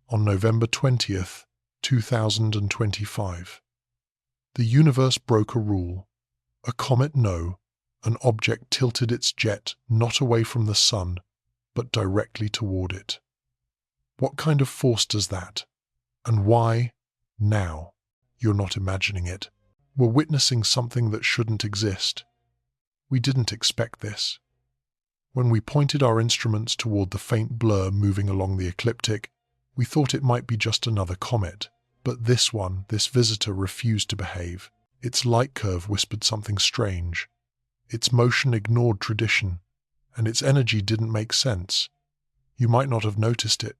on November 20th, 2025. The universe broke a rule. A comet, no. An object tilted its jet not away from the sun, but directly toward it. What kind of force does that? And why now? You're not imagining it. We're witnessing something that shouldn't exist. We didn't expect this. When we pointed our instruments toward the faint blur moving along the ecliptic, we thought it might be just another comet. But this visitor refused to behave. Its light curve whispered something strange. Its motion ignored tradition, and its energy didn't make sense. You might not have noticed it.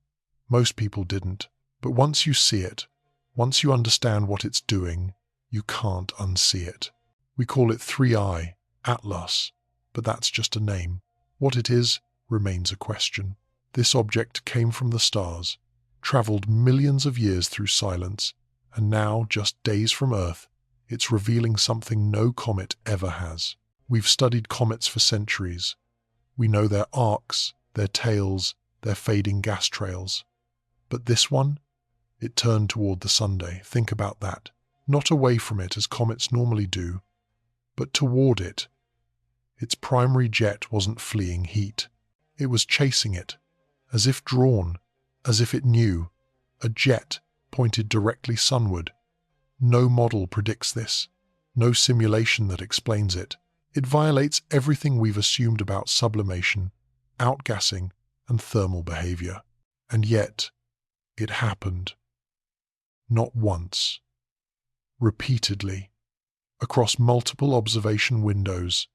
Most people didn't. But once you see it, once you understand what it's doing, you can't unsee it. We call it 3i, Atlas, but that's just a name. What it is remains a question. This object came from the stars, traveled millions of years through silence, and now, just days from Earth, it's revealing something no comet ever has. We've studied comets for centuries. We know their arcs, their tails, their fading gas trails. But this one? It turned toward the Sunday. Think about that. Not away from it as comets normally do, but toward it. Its primary jet wasn't fleeing heat. It was chasing it, as if drawn, as if it knew. A jet pointed directly sunward. No model predicts this. No simulation that explains it. It violates everything we've assumed about sublimation, outgassing, and thermal behavior. And yet, it happened. Not once. Repeatedly. Across multiple observation windows.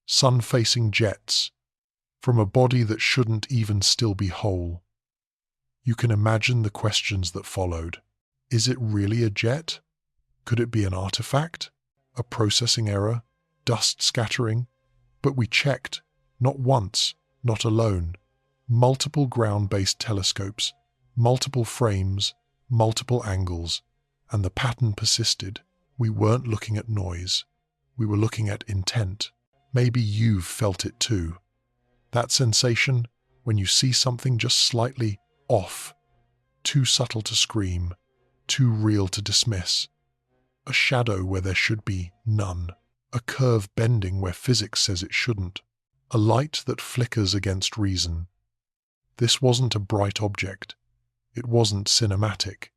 Sun-facing jets. From a body that shouldn't even still be whole. You can imagine the questions that followed. Is it really a jet? Could it be an artifact? A processing error? Dust scattering? But we checked. Not once. Not alone. Multiple ground-based telescopes. Multiple frames, multiple angles, and the pattern persisted. We weren't looking at noise. We were looking at intent. Maybe you've felt it too. That sensation when you see something just slightly off, too subtle to scream, too real to dismiss. A shadow where there should be none. A curve bending where physics says it shouldn't. A light that flickers against reason. This wasn't a bright object. It wasn't cinematic.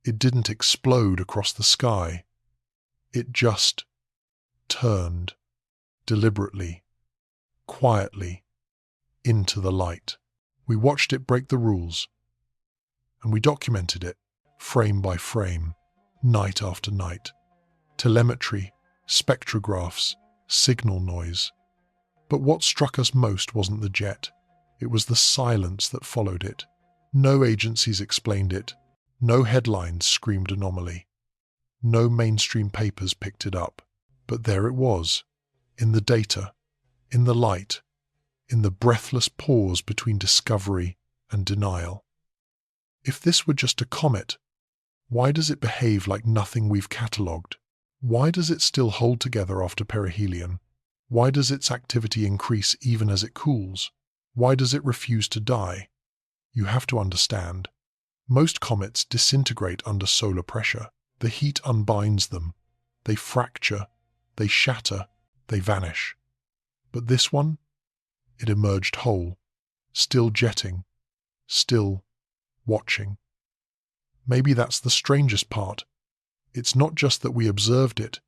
It didn't explode across the sky. It just turned, deliberately, quietly, into the light. We watched it break the rules, and we documented it, frame by frame, night after night. Telemetry, spectrographs, signal noise. But what struck us most wasn't the jet. It was the silence that followed it. No agencies explained it. No headlines screamed anomaly. No mainstream papers picked it up. But there it was, in the data, in the light, in the breathless pause between discovery and denial. If this were just a comet, why does it behave like nothing we've catalogued? Why does it still hold together after perihelion? Why does its activity increase even as it cools? Why does it refuse to die? You have to understand. Most comets disintegrate under solar pressure. The heat unbinds them. They fracture, they shatter, they vanish. But this one? It emerged whole, still jetting, still watching. Maybe that's the strangest part. It's not just that we observed it,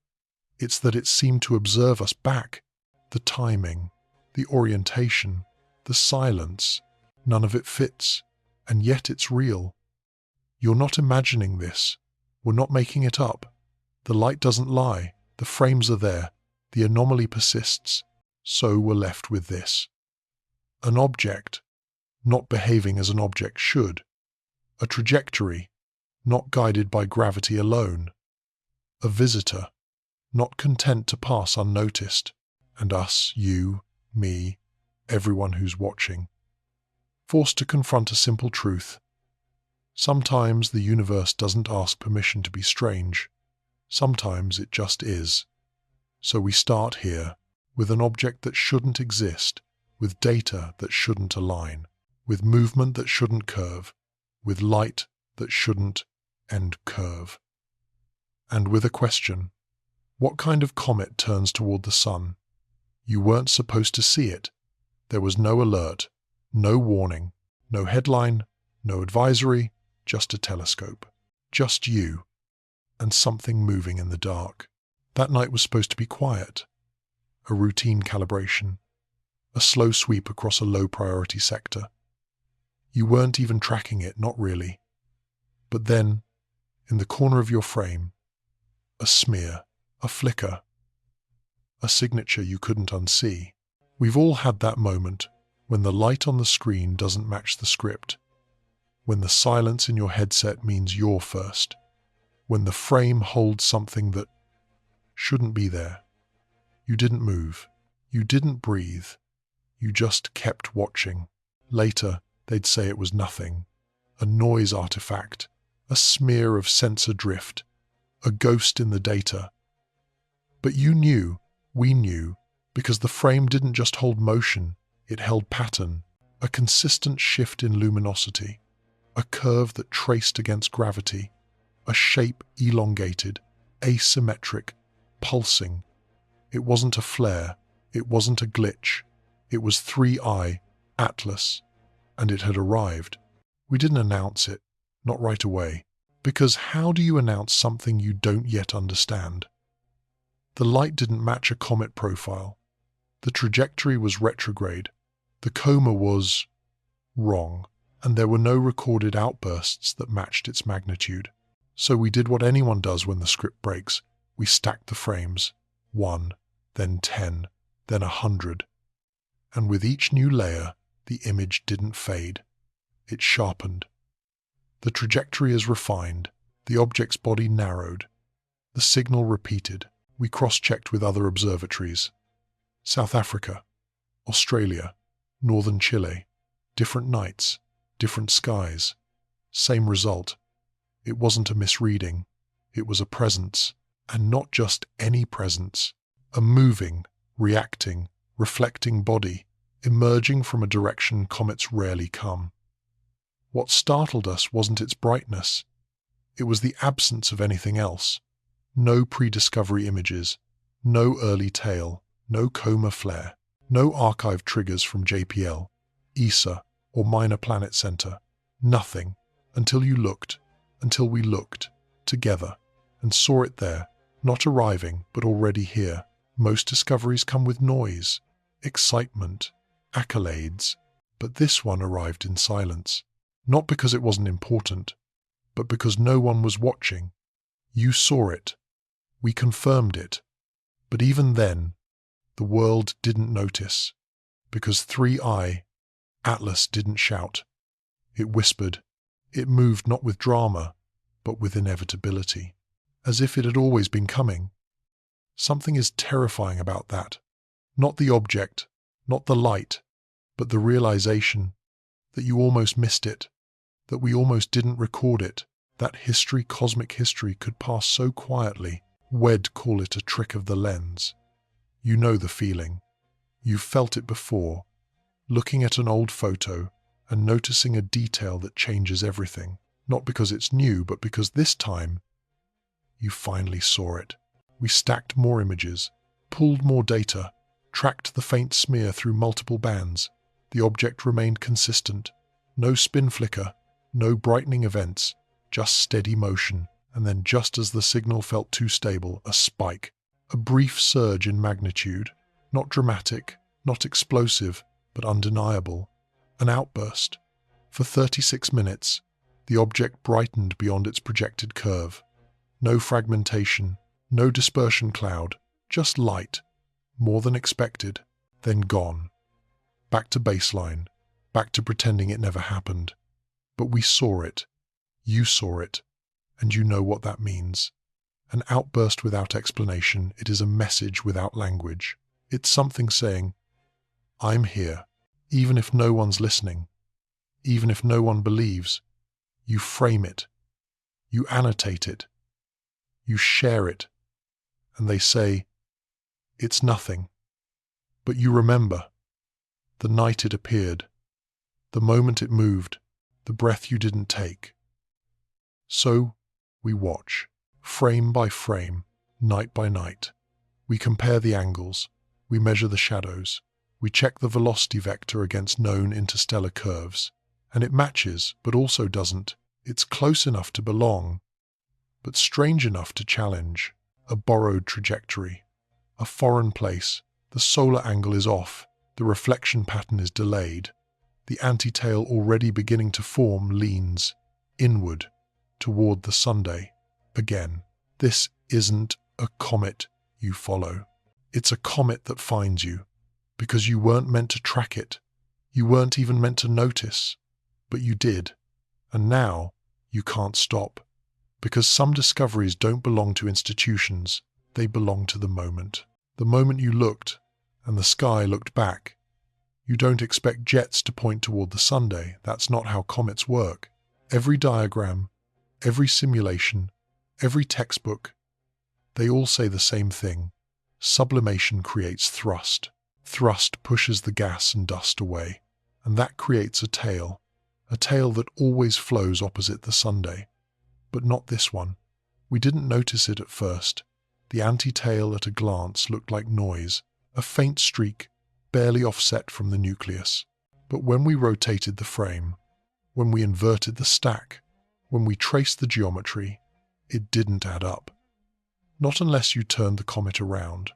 it's that it seemed to observe us back. The timing, the orientation, the silence, none of it fits, and yet it's real. You're not imagining this. We're not making it up. The light doesn't lie. The frames are there. The anomaly persists. So we're left with this. An object, not behaving as an object should. A trajectory, not guided by gravity alone. A visitor, not content to pass unnoticed. And us, you, me, everyone who's watching. Forced to confront a simple truth. Sometimes the universe doesn't ask permission to be strange. Sometimes it just is. So we start here, with an object that shouldn't exist, with data that shouldn't align, with movement that shouldn't curve, with light that shouldn't end curve. And with a question, what kind of comet turns toward the sun? You weren't supposed to see it. There was no alert, no warning, no headline, no advisory, just a telescope. Just you, and something moving in the dark. That night was supposed to be quiet. A routine calibration. A slow sweep across a low-priority sector. You weren't even tracking it, not really. But then, in the corner of your frame, a smear, a flicker, a signature you couldn't unsee. We've all had that moment when the light on the screen doesn't match the script, when the silence in your headset means you're first, when the frame holds something that shouldn't be there. You didn't move. You didn't breathe. You just kept watching. Later, they'd say it was nothing. A noise artifact, a smear of sensor drift, a ghost in the data. But you knew, we knew, because the frame didn't just hold motion, it held pattern, a consistent shift in luminosity, a curve that traced against gravity, a shape elongated, asymmetric, pulsing. It wasn't a flare, it wasn't a glitch, it was 3I, Atlas, and it had arrived. We didn't announce it, not right away, because how do you announce something you don't yet understand? The light didn't match a comet profile. The trajectory was retrograde. The coma was wrong, and there were no recorded outbursts that matched its magnitude. So we did what anyone does when the script breaks. We stacked the frames, 1, then 10, then 100. And with each new layer, the image didn't fade. It sharpened. The trajectory is refined. The object's body narrowed. The signal repeated. We cross-checked with other observatories. South Africa, Australia, northern Chile. Different nights, different skies. Same result. It wasn't a misreading. It was a presence. And not just any presence. A moving, reacting, reflecting body, emerging from a direction comets rarely come. What startled us wasn't its brightness. It was the absence of anything else. No pre-discovery images, no early tail, no coma flare, no archive triggers from JPL, ESA, or Minor Planet Center. Nothing, until you looked, until we looked, together, and saw it there, not arriving, but already here. Most discoveries come with noise, excitement, accolades, but this one arrived in silence. Not because it wasn't important, but because no one was watching. You saw it. We confirmed it. But even then, the world didn't notice, because 3I, Atlas, didn't shout. It whispered. It moved not with drama, but with inevitability, as if it had always been coming. Something is terrifying about that. Not the object, not the light, but the realization that you almost missed it, that we almost didn't record it, that history, cosmic history, could pass so quietly. We'd call it a trick of the lens. You know the feeling. You've felt it before, looking at an old photo and noticing a detail that changes everything, not because it's new, but because this time you finally saw it. We stacked more images, pulled more data, tracked the faint smear through multiple bands. The object remained consistent. No spin flicker, no brightening events, just steady motion. And then just as the signal felt too stable, a spike, a brief surge in magnitude, not dramatic, not explosive, but undeniable, an outburst. For 36 minutes, the object brightened beyond its projected curve. No fragmentation, no dispersion cloud, just light, more than expected, then gone. Back to baseline, back to pretending it never happened. But we saw it, you saw it, and you know what that means. An outburst without explanation, it is a message without language. It's something saying, I'm here, even if no one's listening, even if no one believes. You frame it, you annotate it, you share it, and they say, it's nothing. But you remember, the night it appeared, the moment it moved, the breath you didn't take. So we watch, frame by frame, night by night. We compare the angles, we measure the shadows, we check the velocity vector against known interstellar curves. And it matches, but also doesn't. It's close enough to belong, but strange enough to challenge. A borrowed trajectory, a foreign place. The solar angle is off, the reflection pattern is delayed. The anti-tail already beginning to form leans inward toward the Sunday. Again, this isn't a comet you follow. It's a comet that finds you, because you weren't meant to track it. You weren't even meant to notice. But you did, and now you can't stop, because some discoveries don't belong to institutions, they belong to the moment. The moment you looked, and the sky looked back. You don't expect jets to point toward the Sunday. That's not how comets work. Every diagram, every simulation, every textbook, they all say the same thing. Sublimation creates thrust. Thrust pushes the gas and dust away, and that creates a tail that always flows opposite the Sunday. But not this one. We didn't notice it at first. The anti-tail at a glance looked like noise, a faint streak, barely offset from the nucleus. But when we rotated the frame, when we inverted the stack, when we traced the geometry, it didn't add up. Not unless you turned the comet around.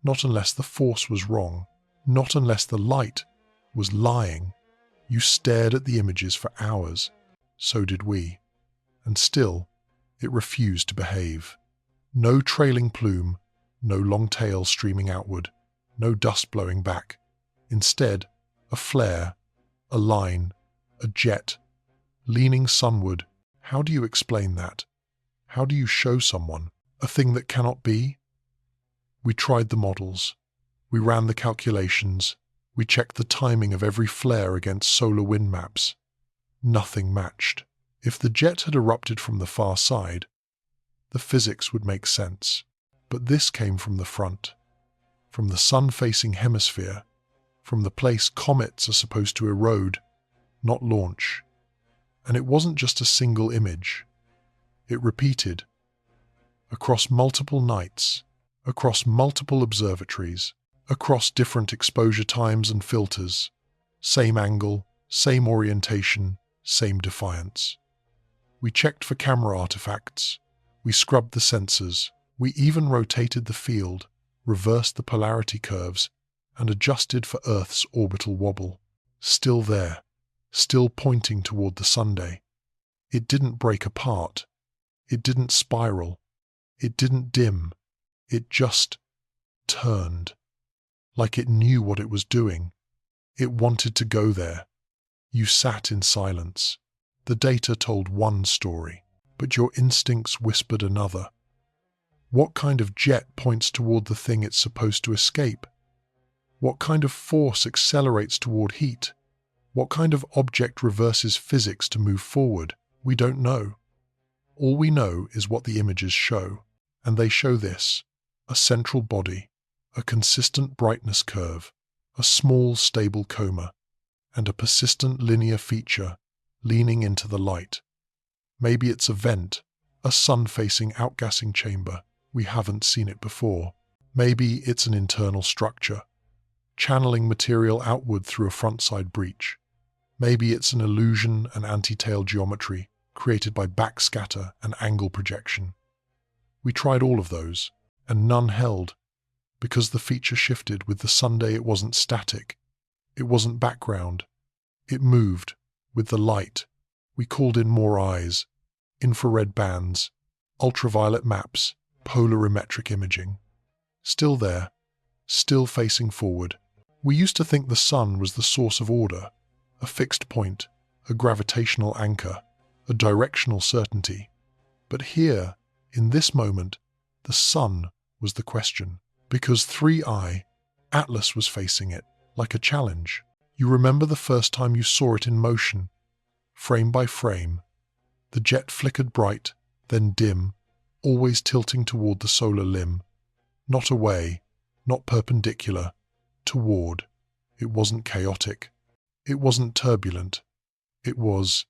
Not unless the force was wrong. Not unless the light was lying. You stared at the images for hours. So did we. And still, it refused to behave. No trailing plume, no long tail streaming outward, no dust blowing back. Instead, a flare, a line, a jet, leaning sunward. How do you explain that? How do you show someone a thing that cannot be? We tried the models. We ran the calculations. We checked the timing of every flare against solar wind maps. Nothing matched. If the jet had erupted from the far side, the physics would make sense. But this came from the front, from the sun-facing hemisphere, from the place comets are supposed to erode, not launch. And it wasn't just a single image. It repeated, across multiple nights, across multiple observatories, across different exposure times and filters. Same angle, same orientation, same defiance. We checked for camera artifacts. We scrubbed the sensors. We even rotated the field, reversed the polarity curves, and adjusted for Earth's orbital wobble. Still there, still pointing toward the Sunday. It didn't break apart. It didn't spiral. It didn't dim. It just turned. Like it knew what it was doing. It wanted to go there. You sat in silence. The data told one story, but your instincts whispered another. What kind of jet points toward the thing it's supposed to escape? What kind of force accelerates toward heat? What kind of object reverses physics to move forward? We don't know. All we know is what the images show, and they show this: a central body, a consistent brightness curve, a small stable coma, and a persistent linear feature leaning into the light. Maybe it's a vent, a sun-facing outgassing chamber. We haven't seen it before. Maybe it's an internal structure, channeling material outward through a frontside breach. Maybe it's an illusion and anti-tail geometry created by backscatter and angle projection. We tried all of those, and none held. Because the feature shifted with the Sunday, it wasn't static. It wasn't background. It moved with the light. We called in more eyes, infrared bands, ultraviolet maps, polarimetric imaging. Still there, still facing forward. We used to think the sun was the source of order, a fixed point, a gravitational anchor, a directional certainty. But here, in this moment, the sun was the question. Because 3i, Atlas was facing it, like a challenge. You remember the first time you saw it in motion, frame by frame. The jet flickered bright, then dim, always tilting toward the solar limb. Not away, not perpendicular, toward. It wasn't chaotic. It wasn't turbulent. It was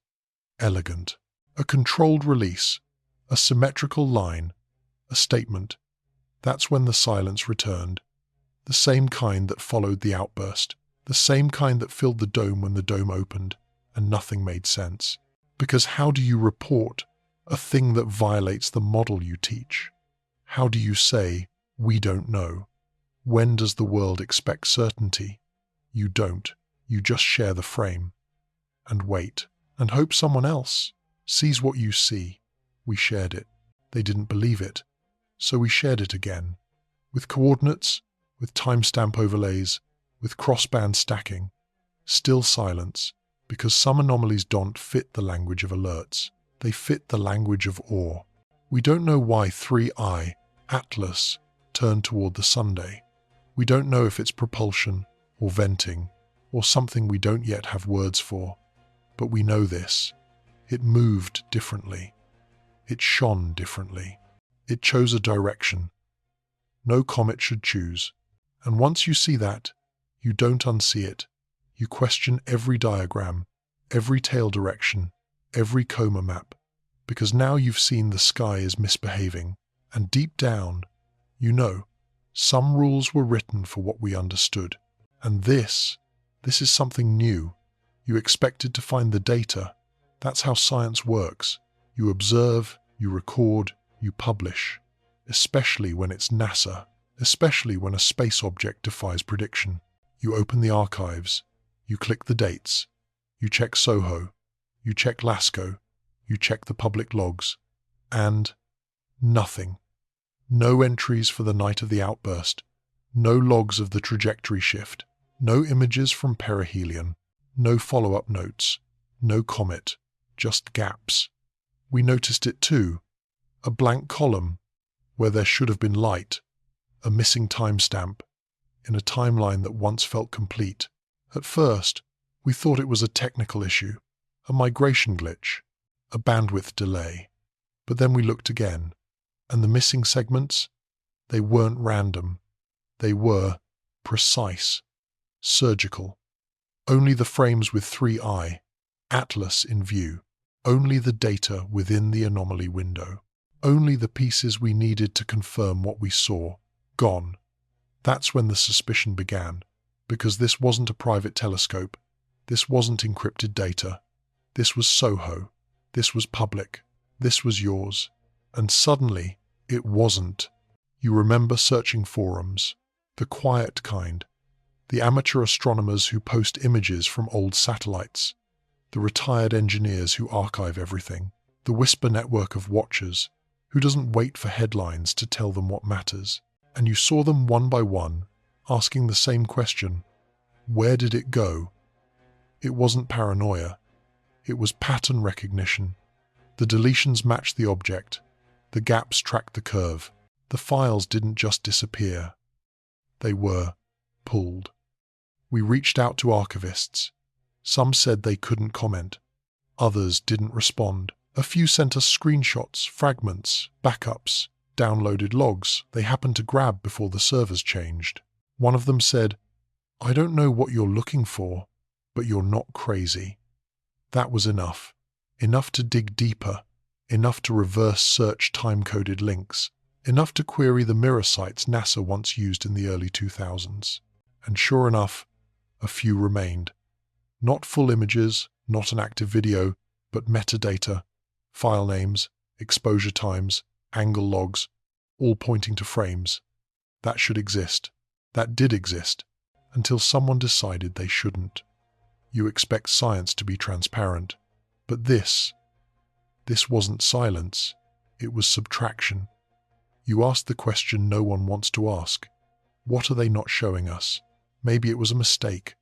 elegant. A controlled release, a symmetrical line, a statement. That's when the silence returned. The same kind that followed the outburst. The same kind that filled the dome when the dome opened, and nothing made sense. Because how do you report a thing that violates the model you teach? How do you say, we don't know? When does the world expect certainty? You don't. You just share the frame. And wait. And hope someone else sees what you see. We shared it. They didn't believe it. So we shared it again. With coordinates, with timestamp overlays, with crossband stacking. Still silence, because some anomalies don't fit the language of alerts. They fit the language of awe. We don't know why 3I, Atlas, turned toward the Sunday. We don't know if it's propulsion, or venting, or something we don't yet have words for. But we know this. It moved differently. It shone differently. It chose a direction. No comet should choose. And once you see that, you don't unsee it. You question every diagram, every tail direction, every coma map, because now you've seen the sky is misbehaving, and deep down, you know, some rules were written for what we understood. And this is something new. You expected to find the data. That's how science works. You observe, you record, you publish, especially when it's NASA, especially when a space object defies prediction. You open the archives, you click the dates, you check Soho, you check Lascaux, you check the public logs, and nothing. No entries for the night of the outburst, no logs of the trajectory shift, no images from perihelion, no follow-up notes, no comet, just gaps. We noticed it too, a blank column where there should have been light, a missing timestamp in a timeline that once felt complete. At first, we thought it was a technical issue, a migration glitch, a bandwidth delay. But then we looked again, and the missing segments, they weren't random. They were precise, surgical. Only the frames with 3I, Atlas in view. Only the data within the anomaly window. Only the pieces we needed to confirm what we saw, gone. That's when the suspicion began, because this wasn't a private telescope. This wasn't encrypted data. This was Soho. This was public. This was yours. And suddenly, it wasn't. You remember searching forums, the quiet kind, the amateur astronomers who post images from old satellites, the retired engineers who archive everything, the whisper network of watchers who doesn't wait for headlines to tell them what matters. And you saw them one by one, asking the same question. Where did it go? It wasn't paranoia. It was pattern recognition. The deletions matched the object. The gaps tracked the curve. The files didn't just disappear. They were pulled. We reached out to archivists. Some said they couldn't comment. Others didn't respond. A few sent us screenshots, fragments, backups, downloaded logs they happened to grab before the servers changed. One of them said, "I don't know what you're looking for, but you're not crazy." That was enough. Enough to dig deeper. Enough to reverse search time-coded links. Enough to query the mirror sites NASA once used in the early 2000s. And sure enough, a few remained. Not full images, not an active video, but metadata, file names, exposure times, angle logs, all pointing to frames. That should exist. That did exist, until someone decided they shouldn't. You expect science to be transparent, but this wasn't silence, it was subtraction. You asked the question no one wants to ask. What are they not showing us? Maybe it was a mistake,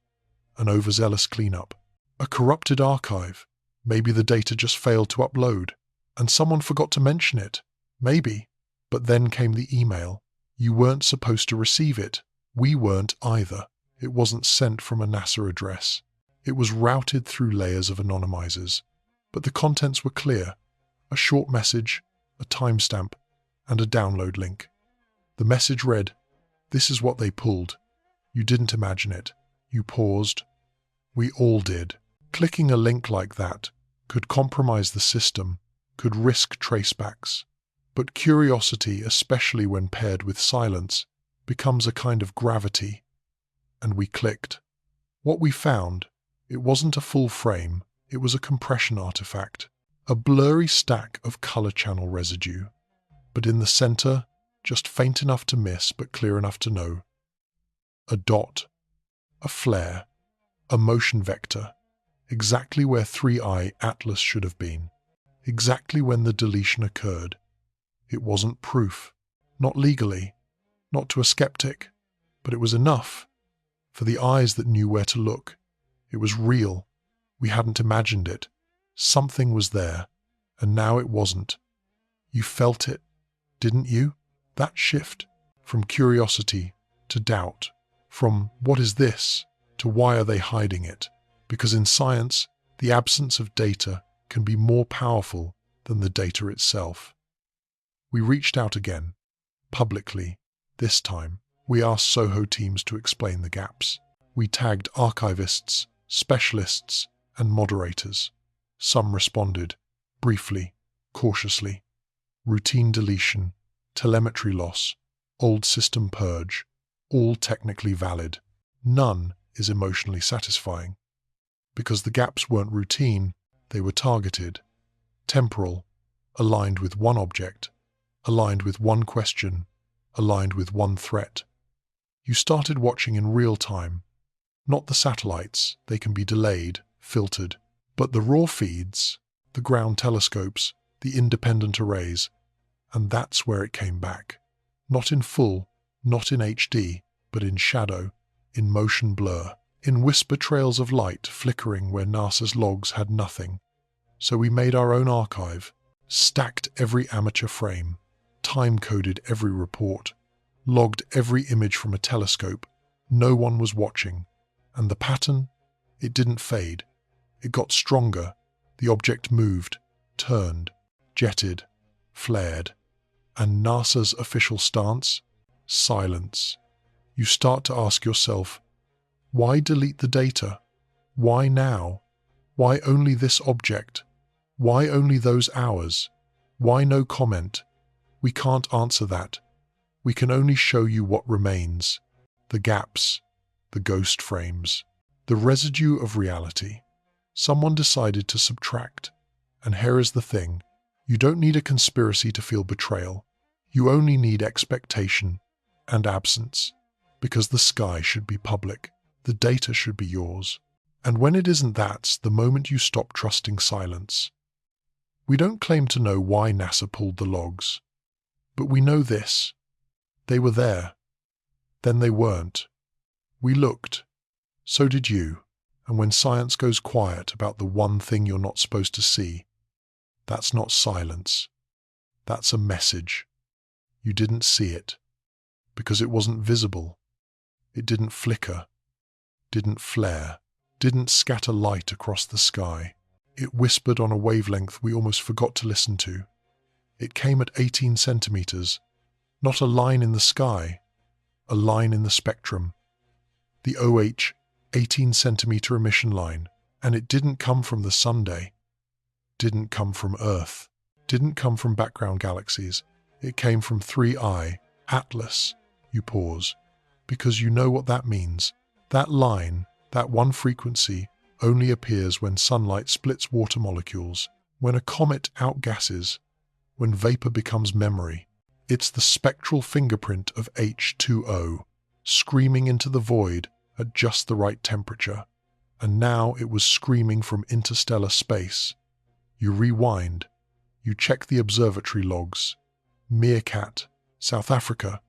an overzealous cleanup, a corrupted archive. Maybe the data just failed to upload, and someone forgot to mention it. Maybe. But then came the email. You weren't supposed to receive it. We weren't either. It wasn't sent from a NASA address. It was routed through layers of anonymizers. But the contents were clear. A short message, a timestamp, and a download link. The message read, "This is what they pulled. You didn't imagine it. You paused. We all did." Clicking a link like that could compromise the system, could risk tracebacks. But curiosity, especially when paired with silence, becomes a kind of gravity. And we clicked. What we found, it wasn't a full frame, it was a compression artifact, a blurry stack of color channel residue. But in the center, just faint enough to miss but clear enough to know. A dot, a flare, a motion vector, exactly where 3i Atlas should have been, exactly when the deletion occurred. It wasn't proof, not legally, not to a skeptic, but it was enough for the eyes that knew where to look. It was real. We hadn't imagined it. Something was there, and now it wasn't. You felt it, didn't you? That shift from curiosity to doubt, from what is this to why are they hiding it? Because in science, the absence of data can be more powerful than the data itself. We reached out again, publicly. This time, we asked Soho teams to explain the gaps. We tagged archivists, specialists, and moderators. Some responded, briefly, cautiously. Routine deletion, telemetry loss, old system purge, all technically valid. None is emotionally satisfying. Because the gaps weren't routine, they were targeted, temporal, aligned with one object, aligned with one question, aligned with one threat. You started watching in real time. Not the satellites, they can be delayed, filtered, but the raw feeds, the ground telescopes, the independent arrays, and that's where it came back. Not in full, not in HD, but in shadow, in motion blur, in whisper trails of light flickering where NASA's logs had nothing. So we made our own archive, stacked every amateur frame, time-coded every report, logged every image from a telescope. No one was watching. And the pattern? It didn't fade. It got stronger. The object moved, turned, jetted, flared. And NASA's official stance? Silence. You start to ask yourself, why delete the data? Why now? Why only this object? Why only those hours? Why no comment? We can't answer that. We can only show you what remains. The gaps, the ghost frames, the residue of reality. Someone decided to subtract. And here is the thing. You don't need a conspiracy to feel betrayal. You only need expectation and absence. Because the sky should be public. The data should be yours. And when it isn't, that's the moment you stop trusting silence. We don't claim to know why NASA pulled the logs. But we know this. They were there. Then they weren't. We looked. So did you. And when science goes quiet about the one thing you're not supposed to see, that's not silence. That's a message. You didn't see it. Because it wasn't visible. It didn't flicker. Didn't flare. Didn't scatter light across the sky. It whispered on a wavelength we almost forgot to listen to. It came at 18 centimeters. Not a line in the sky. A line in the spectrum. The OH 18-centimeter emission line. And it didn't come from the Sunday. Didn't come from Earth. Didn't come from background galaxies. It came from 3i, Atlas. You pause. Because you know what that means. That line, that one frequency, only appears when sunlight splits water molecules, when a comet outgasses, when vapor becomes memory. It's the spectral fingerprint of H2O, screaming into the void at just the right temperature. And now it was screaming from interstellar space. You rewind. You check the observatory logs. Meerkat, South Africa.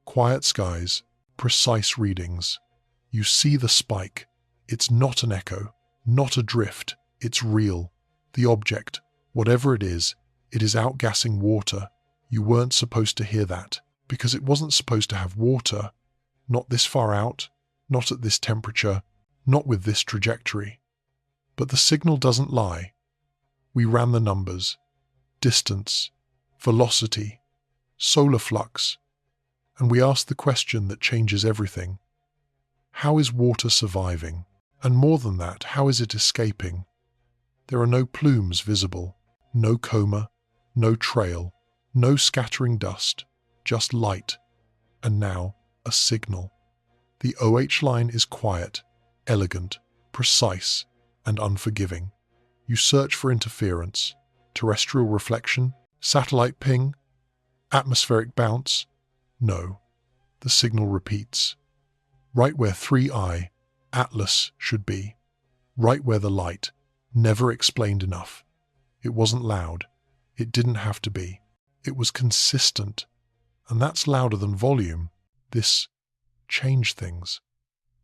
Quiet skies, precise readings. You see the spike. It's not an echo, not a drift. It's real. The object, whatever it is outgassing water. You weren't supposed to hear that, because it wasn't supposed to have water. Not this far out, not at this temperature, not with this trajectory. But the signal doesn't lie. We ran the numbers. Distance, velocity, solar flux. And we asked the question that changes everything. How is water surviving? And more than that, how is it escaping? There are no plumes visible, no coma, no trail, no scattering dust, just light, and now a signal. The OH line is quiet, elegant, precise, and unforgiving. You search for interference, terrestrial reflection, satellite ping, atmospheric bounce. No, the signal repeats. Right where 3i, Atlas, should be. Right where the light, never explained enough. It wasn't loud. It didn't have to be. It was consistent. And that's louder than volume. This changed things.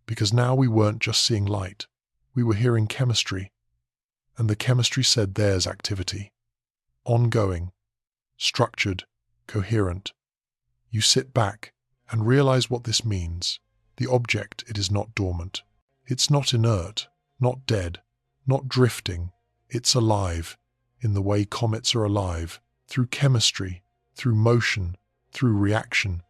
Because now we weren't just seeing light. We were hearing chemistry. And the chemistry said there's activity. Ongoing, structured, coherent. You sit back and realize what this means. The object, it is not dormant. It's not inert, not dead, not drifting. It's alive, in the way comets are alive, through chemistry, through motion, through reaction,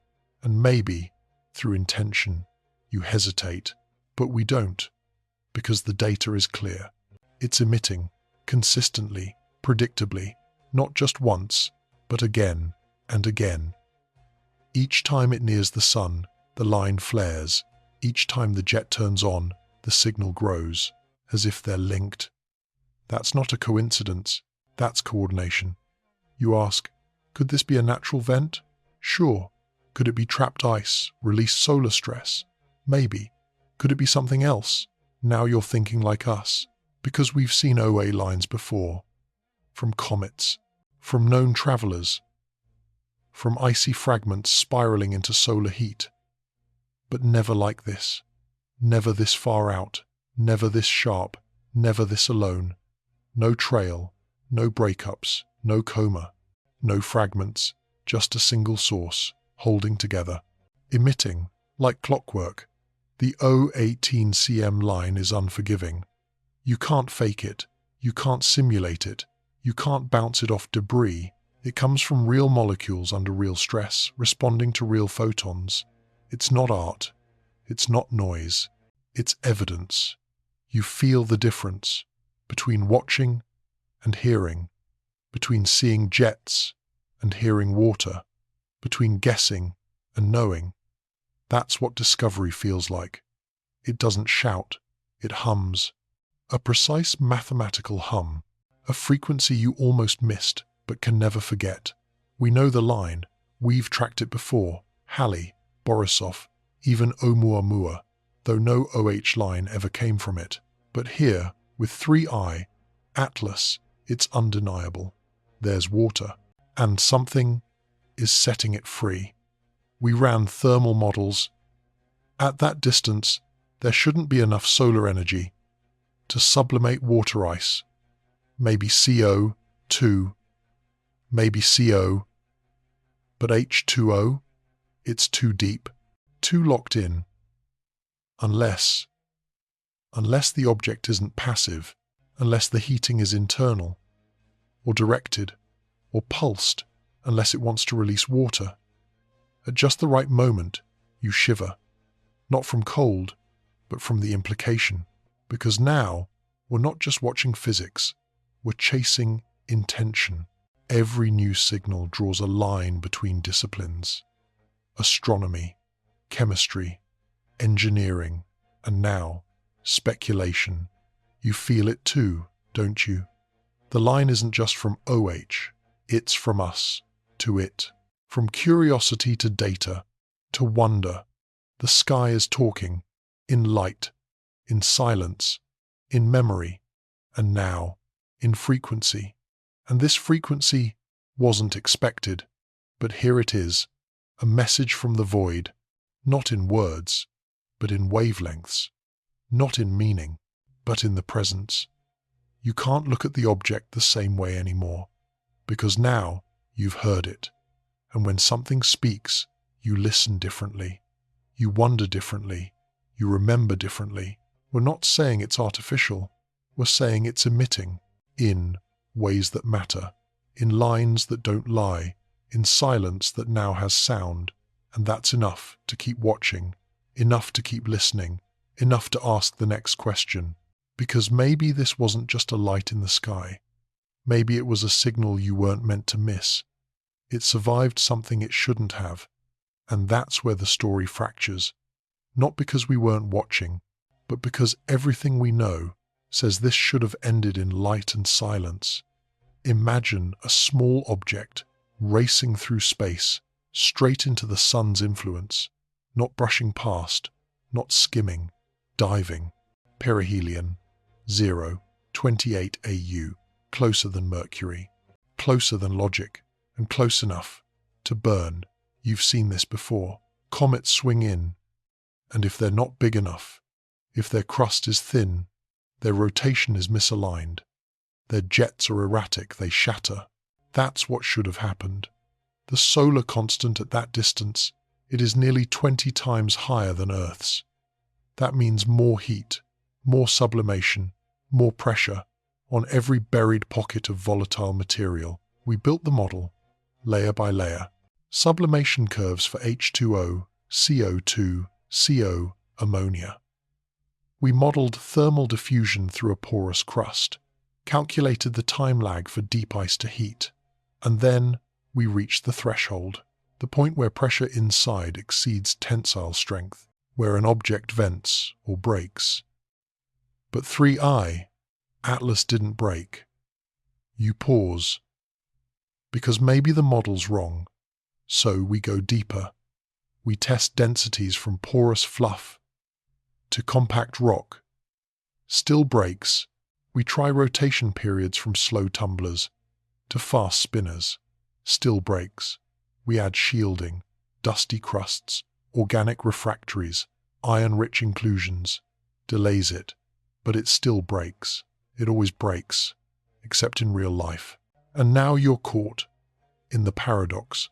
and maybe through intention. You hesitate, but we don't, because the data is clear. It's emitting, consistently, predictably, not just once, but again and again. Each time it nears the sun, the line flares. Each time the jet turns on, the signal grows, as if they're linked. That's not a coincidence, that's coordination. You ask, could this be a natural vent? Sure. Could it be trapped ice, released solar stress? Maybe. Could it be something else? Now you're thinking like us, because we've seen OA lines before. From comets, from known travelers, from icy fragments spiraling into solar heat. But never like this. Never this far out. Never this sharp. Never this alone. No trail. No breakups. No coma. No fragments. Just a single source, holding together. Emitting, like clockwork. The 018 cm line is unforgiving. You can't fake it. You can't simulate it. You can't bounce it off debris. It comes from real molecules under real stress, responding to real photons. It's not art. It's not noise. It's evidence. You feel the difference between watching and hearing, between seeing jets and hearing water, between guessing and knowing. That's what discovery feels like. It doesn't shout. It hums. A precise mathematical hum, a frequency you almost missed but can never forget. We know the line. We've tracked it before. Halley, Borisov, even Oumuamua, though no OH line ever came from it. But here, with 3i, Atlas, it's undeniable. There's water, and something is setting it free. We ran thermal models. At that distance, there shouldn't be enough solar energy to sublimate water ice. Maybe CO2, maybe CO, but H2O, it's too deep, too locked in. Unless the object isn't passive, unless the heating is internal, or directed, or pulsed, unless it wants to release water. At just the right moment, you shiver, not from cold, but from the implication. Because now, we're not just watching physics, we're chasing intention. Every new signal draws a line between disciplines. Astronomy, chemistry, engineering, and now, speculation. You feel it too, don't you? The line isn't just from OH, it's from us to it. From curiosity to data, to wonder. The sky is talking, in light, in silence, in memory, and now, in frequency. And this frequency wasn't expected, but here it is, a message from the void, not in words, but in wavelengths, not in meaning, but in the presence. You can't look at the object the same way anymore, because now you've heard it. And when something speaks, you listen differently, you wonder differently, you remember differently. We're not saying it's artificial, we're saying it's emitting, in ways that matter, in lines that don't lie, in silence that now has sound, and that's enough to keep watching, enough to keep listening, enough to ask the next question. Because maybe this wasn't just a light in the sky. Maybe it was a signal you weren't meant to miss. It survived something it shouldn't have. And that's where the story fractures. Not because we weren't watching, but because everything we know says this should have ended in light and silence. Imagine a small object racing through space, straight into the sun's influence, not brushing past, not skimming, diving. Perihelion, 0.28 AU, closer than Mercury, closer than logic, and close enough to burn. You've seen this before. Comets swing in, and if they're not big enough, if their crust is thin, their rotation is misaligned, their jets are erratic, they shatter. That's what should have happened. The solar constant at that distance, it is nearly 20 times higher than Earth's. That means more heat, more sublimation, more pressure on every buried pocket of volatile material. We built the model, layer by layer. Sublimation curves for H2O, CO2, CO, ammonia. We modeled thermal diffusion through a porous crust, calculated the time lag for deep ice to heat, and then we reached the threshold, the point where pressure inside exceeds tensile strength, where an object vents or breaks. But 3I, Atlas didn't break. You pause. Because maybe the model's wrong. So we go deeper. We test densities from porous fluff to compact rock. Still breaks. We try rotation periods from slow tumblers to fast spinners. Still breaks. We add shielding, dusty crusts, organic refractories, iron-rich inclusions. Delays it, but it still breaks. It always breaks, except in real life. And now you're caught in the paradox.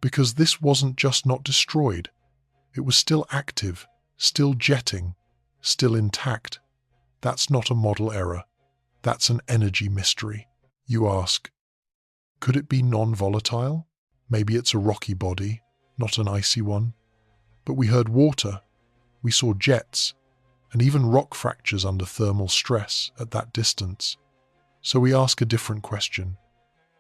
Because this wasn't just not destroyed. It was still active, still jetting, still intact. That's not a model error. That's an energy mystery. You ask, could it be non-volatile? Maybe it's a rocky body, not an icy one. But we heard water. We saw jets, and even rock fractures under thermal stress at that distance. So we ask a different question.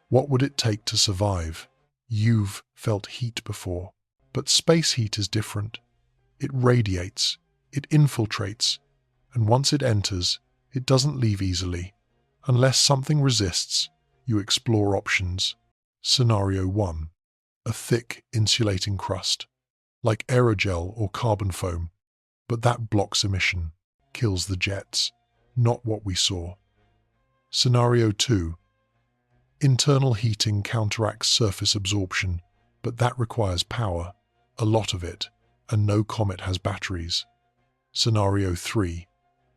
What would it take to survive? You've felt heat before, but space heat is different. It radiates, it infiltrates, and once it enters, it doesn't leave easily. Unless something resists, you explore options. Scenario 1. A thick, insulating crust, like aerogel or carbon foam, but that blocks emission, kills the jets, not what we saw. Scenario 2. Internal heating counteracts surface absorption, but that requires power, a lot of it, and no comet has batteries. Scenario 3.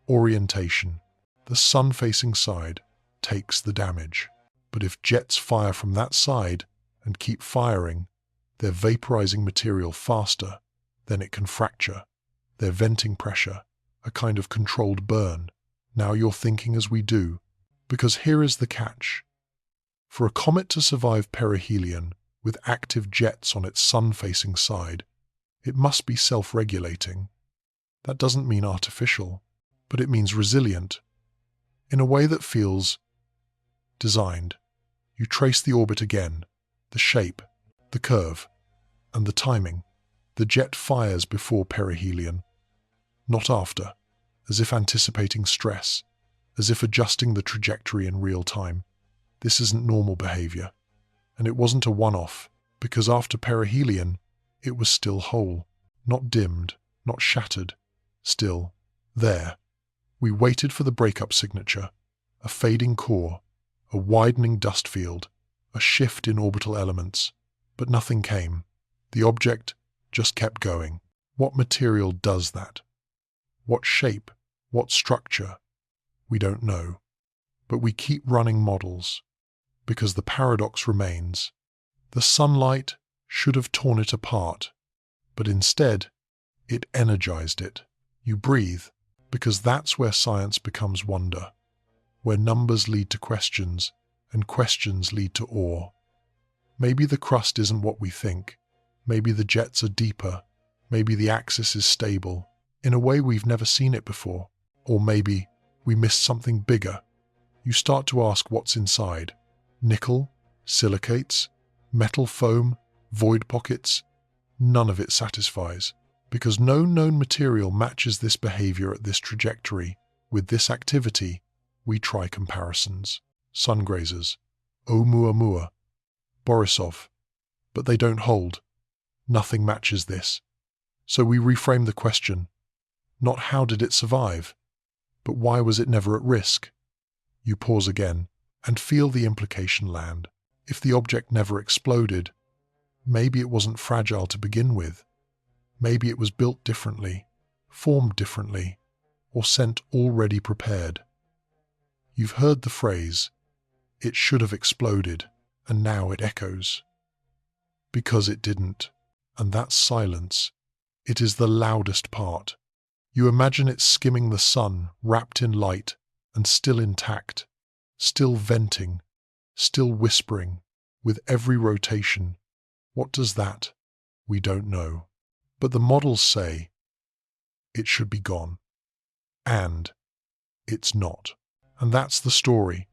Orientation. The sun-facing side takes the damage. But if jets fire from that side and keep firing, they're vaporizing material faster, then it can fracture. They're venting pressure, a kind of controlled burn. Now you're thinking as we do, because here is the catch. For a comet to survive perihelion with active jets on its sun-facing side, it must be self-regulating. That doesn't mean artificial, but it means resilient, in a way that feels designed. You trace the orbit again, the shape, the curve, and the timing. The jet fires before perihelion, not after, as if anticipating stress, as if adjusting the trajectory in real time. This isn't normal behavior, and it wasn't a one-off, because after perihelion, it was still whole, not dimmed, not shattered, still there. We waited for the breakup signature, a fading core, a widening dust field, a shift in orbital elements, but nothing came. The object just kept going. What material does that? What shape? What structure? We don't know. But we keep running models, because the paradox remains. The sunlight should have torn it apart, but instead, it energized it. You breathe, because that's where science becomes wonder, where numbers lead to questions, and questions lead to awe. Maybe the crust isn't what we think. Maybe the jets are deeper. Maybe the axis is stable, in a way we've never seen it before. Or maybe We missed something bigger. You start to ask what's inside. Nickel? Silicates? Metal foam? Void pockets? None of it satisfies, because no known material matches this behavior at this trajectory. With this activity, we try comparisons. Sun grazers, Oumuamua, Borisov, but they don't hold. Nothing matches this. So we reframe the question, not how did it survive, but why was it never at risk? You pause again and feel the implication land. If the object never exploded, maybe it wasn't fragile to begin with. Maybe it was built differently, formed differently, or sent already prepared. You've heard the phrase, it should have exploded, and now it echoes. Because it didn't, and that silence, it is the loudest part. You imagine it skimming the sun, wrapped in light, and still intact, still venting, still whispering, with every rotation. What does that? We don't know. But the models say, it should be gone. And it's not. And that's the story.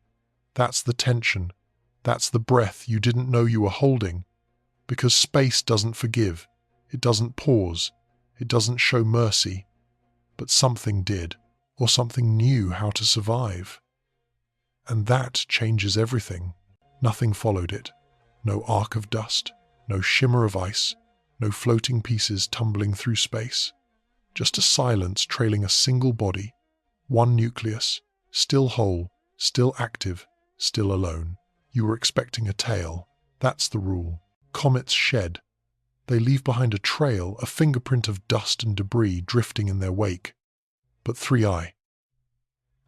That's the tension. That's the breath you didn't know you were holding. Because space doesn't forgive. It doesn't pause. It doesn't show mercy. But something did, or something knew how to survive. And that changes everything. Nothing followed it. No arc of dust, no shimmer of ice, no floating pieces tumbling through space. Just a silence trailing a single body, one nucleus, still whole, still active, still alone. You were expecting a tail. That's the rule. Comets shed. They leave behind a trail, a fingerprint of dust and debris drifting in their wake. But 3i.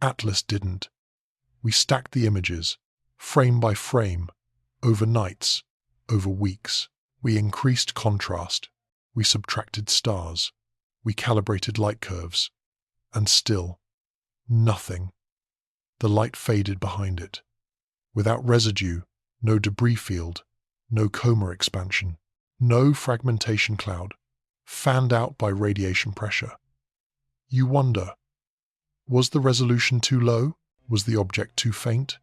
Atlas didn't. We stacked the images, frame by frame, over nights, over weeks. We increased contrast. We subtracted stars. We calibrated light curves. And still, nothing. The light faded behind it. Without residue, no debris field, no coma expansion, no fragmentation cloud, fanned out by radiation pressure. You wonder, was the resolution too low? Was the object too faint?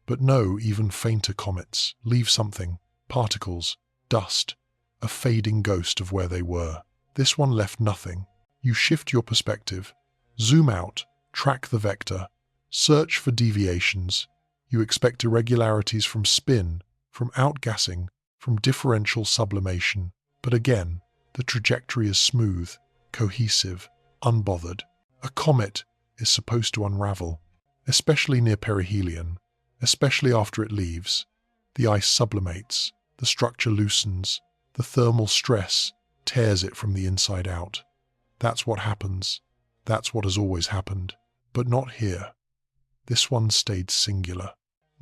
But no, even fainter comets leave something, particles, dust, a fading ghost of where they were. This one left nothing. You shift your perspective, zoom out, track the vector, search for deviations. You expect irregularities from spin, from outgassing, from differential sublimation. But again, the trajectory is smooth, cohesive, unbothered. A comet is supposed to unravel, especially near perihelion, especially after it leaves. The ice sublimates, the structure loosens, the thermal stress tears it from the inside out. That's what happens. That's what has always happened. But not here. This one stayed singular.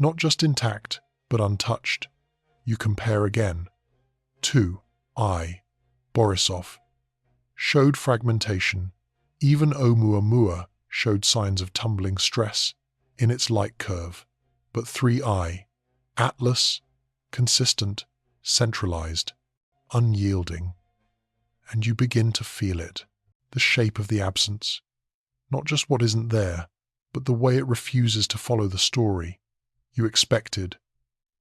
Not just intact, but untouched. You compare again. 2i. Borisov showed fragmentation. Even Oumuamua showed signs of tumbling stress in its light curve. But 3i. Atlas, consistent, centralized, unyielding. And you begin to feel it. The shape of the absence. Not just what isn't there, but the way it refuses to follow the story you expected.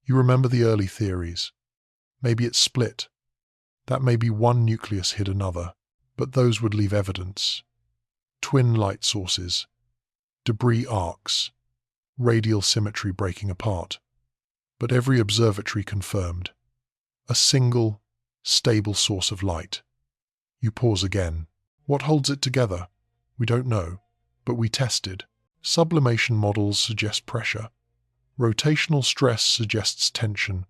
You remember the early theories. Maybe it split. That maybe one nucleus hid another, but those would leave evidence. Twin light sources, debris arcs, radial symmetry breaking apart. But every observatory confirmed. A single, stable source of light. You pause again. What holds it together? We don't know, but we tested. Sublimation models suggest pressure. Rotational stress suggests tension.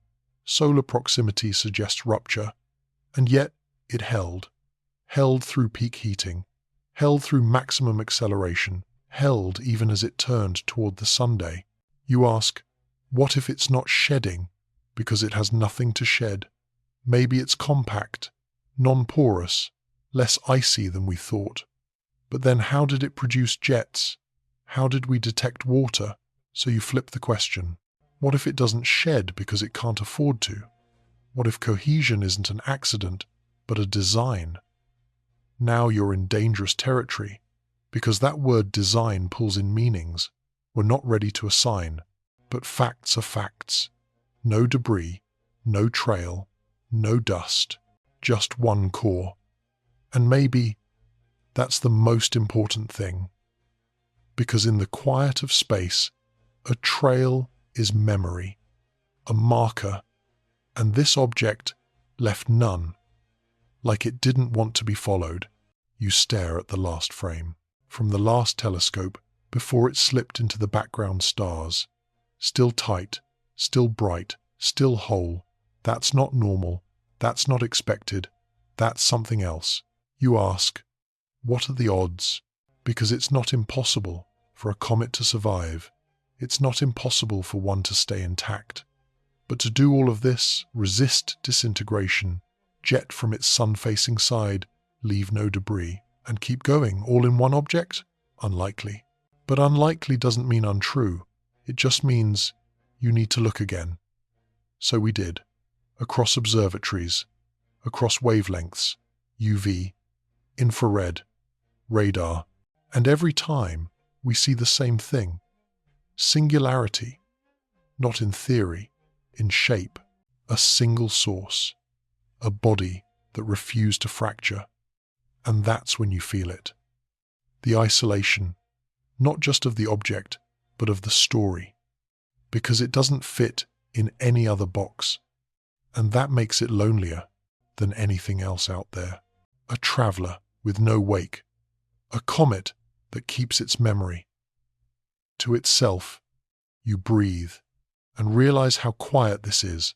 Solar proximity suggests rupture. And yet, it held. Held through peak heating. Held through maximum acceleration. Held even as it turned toward the Sunday. You ask, what if it's not shedding because it has nothing to shed? Maybe it's compact, non-porous, less icy than we thought. But then how did it produce jets? How did we detect water? So you flip the question. What if it doesn't shed because it can't afford to? What if cohesion isn't an accident, but a design? Now you're in dangerous territory. because that word design pulls in meanings we're not ready to assign. But facts are facts. No debris, no trail, no dust, just one core. And maybe that's the most important thing, because in the quiet of space, a trail is memory, a marker, and this object left none, like it didn't want to be followed. You stare at the last frame from the last telescope before it slipped into the background stars. Still tight, still bright, still whole. That's not normal. That's not expected. That's something else. You ask, what are the odds? Because it's not impossible for a comet to survive. It's not impossible for one to stay intact. But to do all of this, resist disintegration, jet from its sun-facing side, leave no debris, and keep going all in one object? Unlikely. But unlikely doesn't mean untrue. It just means you need to look again. So we did. Across observatories, across wavelengths, UV, infrared, radar, and every time we see the same thing. Singularity, not in theory, in shape, a single source, a body that refused to fracture. And that's when you feel it. The isolation, not just of the object, but of the story, because it doesn't fit in any other box. And that makes it lonelier than anything else out there. A traveler with no wake, a comet that keeps its memory. To itself, you breathe and realize how quiet this is,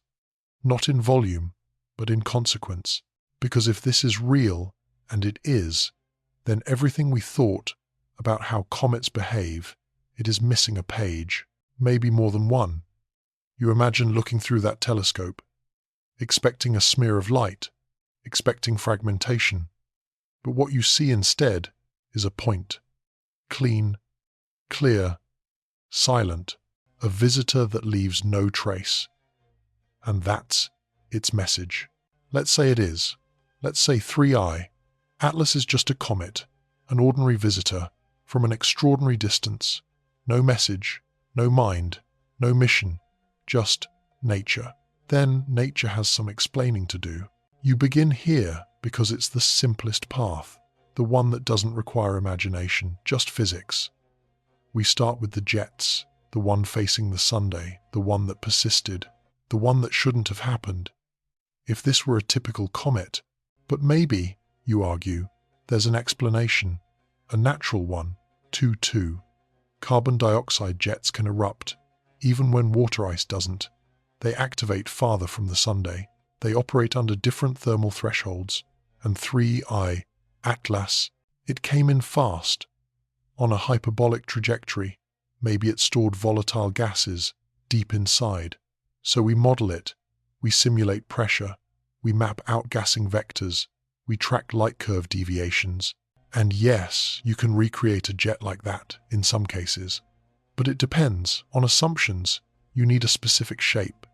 not in volume, but in consequence. Because if this is real, and it is, then everything we thought about how comets behave, it is missing a page, maybe more than one. You imagine looking through that telescope, expecting a smear of light, expecting fragmentation. But what you see instead is a point. Clean, clear, silent, a visitor that leaves no trace. And that's its message. Let's say it is. Let's say 3I. Atlas is just a comet, an ordinary visitor from an extraordinary distance. No message, no mind, no mission, just nature. Then nature has some explaining to do. You begin here because it's the simplest path, the one that doesn't require imagination, just physics. We start with the jets, the one facing the Sunday, the one that persisted, the one that shouldn't have happened. If this were a typical comet, but maybe, you argue, there's an explanation, a natural one, 2-2. Carbon dioxide jets can erupt, even when water ice doesn't. They activate farther from the Sunday. They operate under different thermal thresholds. And 3I, Atlas, it came in fast, on a hyperbolic trajectory. Maybe it stored volatile gases deep inside. So we model it, we simulate pressure, we map outgassing vectors, we track light curve deviations. And yes, you can recreate a jet like that in some cases. But it depends on assumptions. You need a specific shape.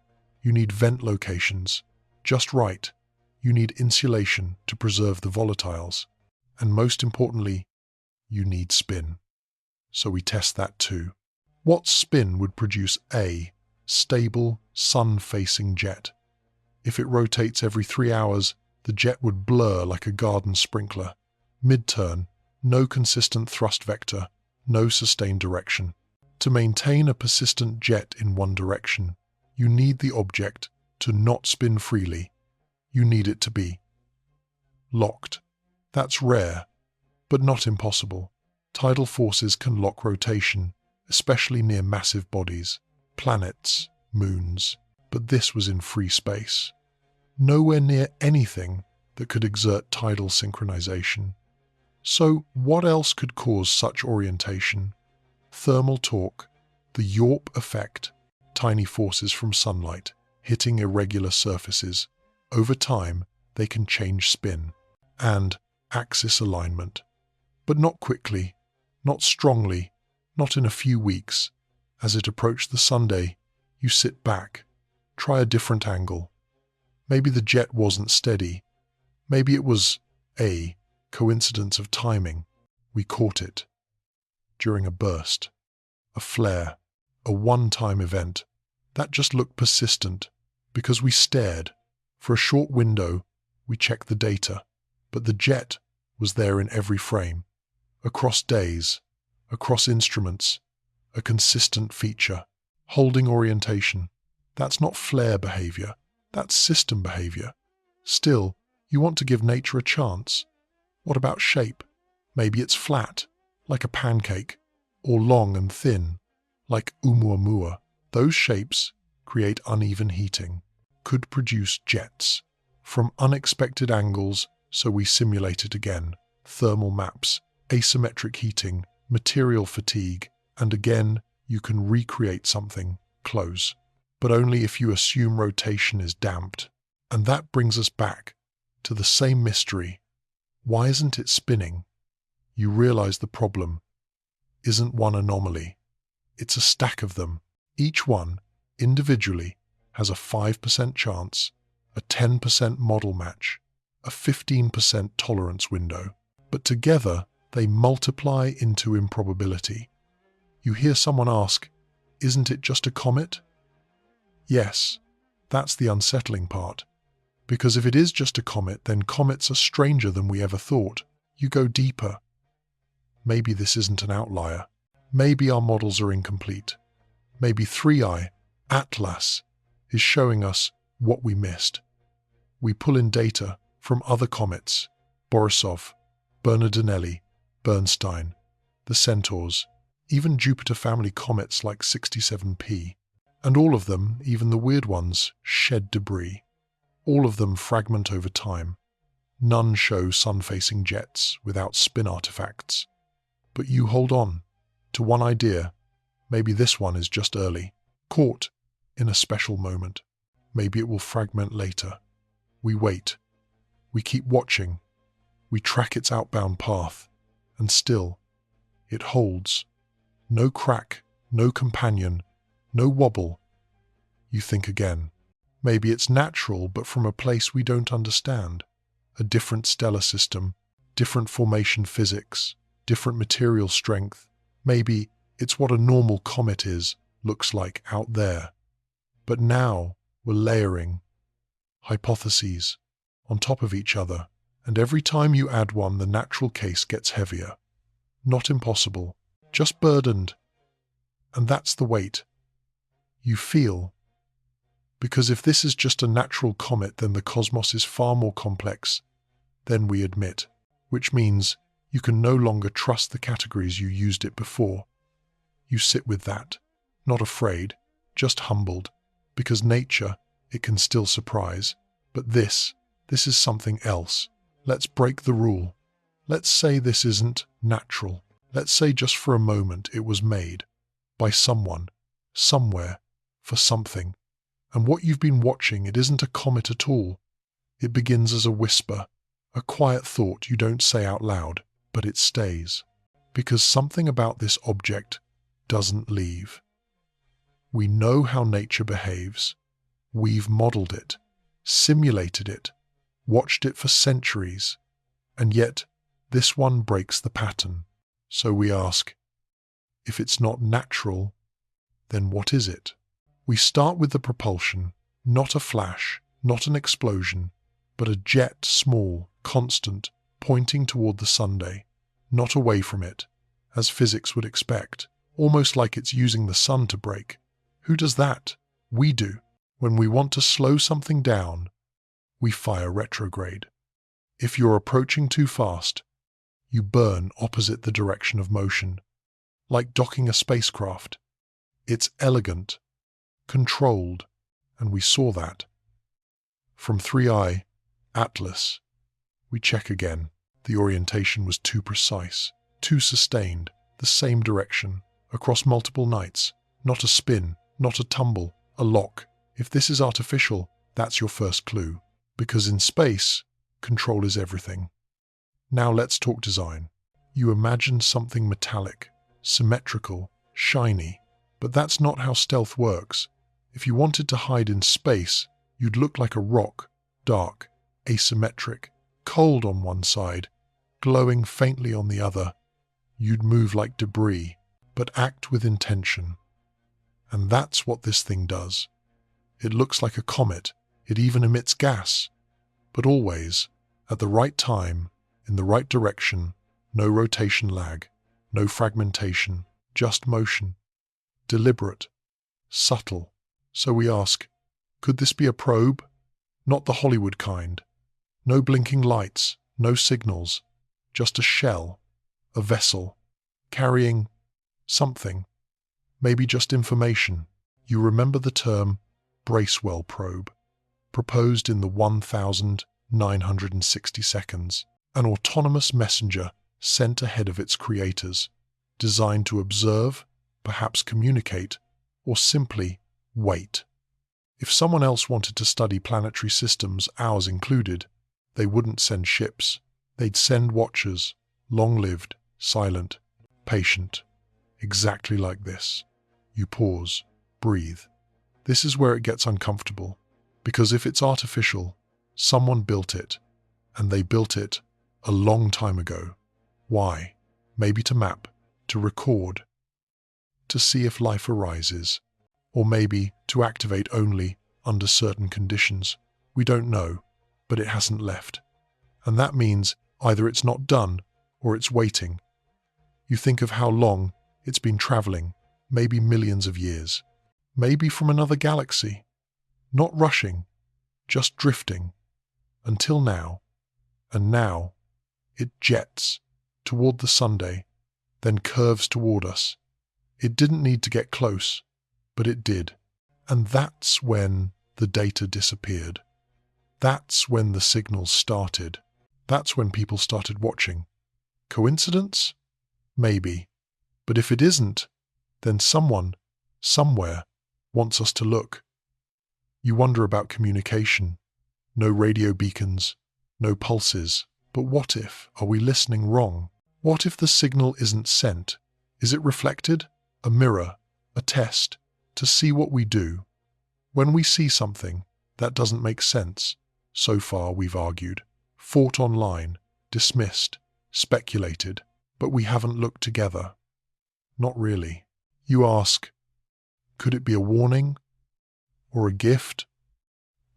You need vent locations, just right. You need insulation to preserve the volatiles. And most importantly, you need spin. So we test that too. What spin would produce a stable, sun-facing jet? If it rotates every 3 hours, the jet would blur like a garden sprinkler. Mid-turn, no consistent thrust vector, no sustained direction. To maintain a persistent jet in one direction, you need the object to not spin freely. You need it to be locked. That's rare, but not impossible. Tidal forces can lock rotation, especially near massive bodies, planets, moons. But this was in free space. Nowhere near anything that could exert tidal synchronization. So what else could cause such orientation? Thermal torque, the Yorp effect, tiny forces from sunlight hitting irregular surfaces. Over time, they can change spin. And axis alignment. But not quickly, not strongly, not in a few weeks. As it approached the Sunday, you sit back, try a different angle. Maybe the jet wasn't steady. Maybe it was a coincidence of timing. We caught it. During a burst, a flare, a one-time event. That just looked persistent, because we stared. For a short window, we checked the data, but the jet was there in every frame. Across days, across instruments, a consistent feature. Holding orientation. That's not flare behavior, that's system behavior. Still, you want to give nature a chance. What about shape? Maybe it's flat, like a pancake, or long and thin, like Oumuamua. Those shapes create uneven heating, could produce jets. From unexpected angles, so we simulate it again. Thermal maps, asymmetric heating, material fatigue, and again, you can recreate something close. But only if you assume rotation is damped. And that brings us back to the same mystery. Why isn't it spinning? You realize the problem isn't one anomaly. It's a stack of them. Each one, individually, has a 5% chance, a 10% model match, a 15% tolerance window. But together, they multiply into improbability. You hear someone ask, isn't it just a comet? Yes, that's the unsettling part. Because if it is just a comet, then comets are stranger than we ever thought. You go deeper. Maybe this isn't an outlier. Maybe our models are incomplete. Maybe 3i, Atlas, is showing us what we missed. We pull in data from other comets, Borisov, Bernardinelli, Bernstein, the Centaurs, even Jupiter family comets like 67P. And all of them, even the weird ones, shed debris. All of them fragment over time. None show sun-facing jets without spin artifacts. But you hold on to one idea. Maybe this one is just early, caught in a special moment. Maybe it will fragment later. We wait. We keep watching. We track its outbound path. And still, it holds. No crack, no companion, no wobble. You think again. Maybe it's natural, but from a place we don't understand. A different stellar system, different formation physics, different material strength. Maybe it's what a normal comet looks like out there. But now we're layering hypotheses on top of each other, and every time you add one, the natural case gets heavier. Not impossible, just burdened. And that's the weight you feel. Because if this is just a natural comet, then the cosmos is far more complex than we admit, which means you can no longer trust the categories you used it before. You sit with that, not afraid, just humbled, because nature, it can still surprise. But this is something else. Let's break the rule. Let's say this isn't natural. Let's say just for a moment it was made by someone, somewhere, for something. And what you've been watching, it isn't a comet at all. It begins as a whisper, a quiet thought you don't say out loud, but it stays. Because something about this object doesn't leave. We know how nature behaves. We've modeled it, simulated it, watched it for centuries. And yet, this one breaks the pattern. So we ask, if it's not natural, then what is it? We start with the propulsion, not a flash, not an explosion, but a jet, small, constant, pointing toward the Sunday, not away from it, as physics would expect, almost like it's using the sun to brake. Who does that? We do. When we want to slow something down, we fire retrograde. If you're approaching too fast, you burn opposite the direction of motion, like docking a spacecraft. It's elegant, controlled, and we saw that. From 3i, Atlas, we check again. The orientation was too precise, too sustained, the same direction, across multiple nights. Not a spin, not a tumble, a lock. If this is artificial, that's your first clue. Because in space, control is everything. Now let's talk design. You imagine something metallic, symmetrical, shiny, but that's not how stealth works. If you wanted to hide in space, you'd look like a rock, dark, asymmetric, cold on one side, glowing faintly on the other. You'd move like debris, but act with intention. And that's what this thing does. It looks like a comet, it even emits gas, but always, at the right time, in the right direction, no rotation lag, no fragmentation, just motion. Deliberate, subtle. So we ask, could this be a probe? Not the Hollywood kind. No blinking lights, no signals, just a shell, a vessel, carrying something, maybe just information. You remember the term Bracewell probe, proposed in the 1960 seconds, an autonomous messenger sent ahead of its creators, designed to observe, perhaps communicate, or simply wait. If someone else wanted to study planetary systems, ours included, they wouldn't send ships. They'd send watchers, long-lived, silent, patient. Exactly like this. You pause, breathe. This is where it gets uncomfortable, because if it's artificial, someone built it, and they built it a long time ago. Why? Maybe to map, to record, to see if life arises, or maybe to activate only under certain conditions. We don't know, but it hasn't left. And that means either it's not done or it's waiting. You think of how long it's been traveling, maybe millions of years, maybe from another galaxy, not rushing, just drifting, until now. And now it jets toward the Sunday, then curves toward us. It didn't need to get close, but it did. And that's when the data disappeared. That's when the signals started. That's when people started watching. Coincidence? Maybe. But if it isn't, then someone, somewhere, wants us to look. You wonder about communication. No radio beacons, no pulses. But what if? Are we listening wrong? What if the signal isn't sent? Is it reflected? A mirror, a test, to see what we do. When we see something that doesn't make sense, so far we've argued, fought online, dismissed, speculated, but we haven't looked together. Not really. You ask, could it be a warning? Or a gift?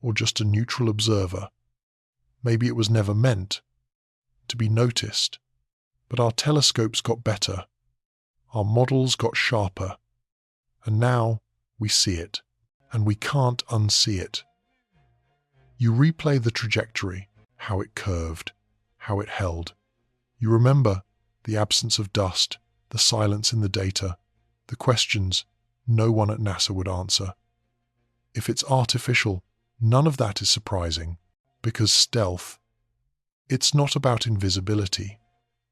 Or just a neutral observer? Maybe it was never meant to be noticed. But our telescopes got better. Our models got sharper. And now we see it. And we can't unsee it. You replay the trajectory, how it curved, how it held. You remember the absence of dust, the silence in the data, the questions no one at NASA would answer. If it's artificial, none of that is surprising, because stealth, it's not about invisibility.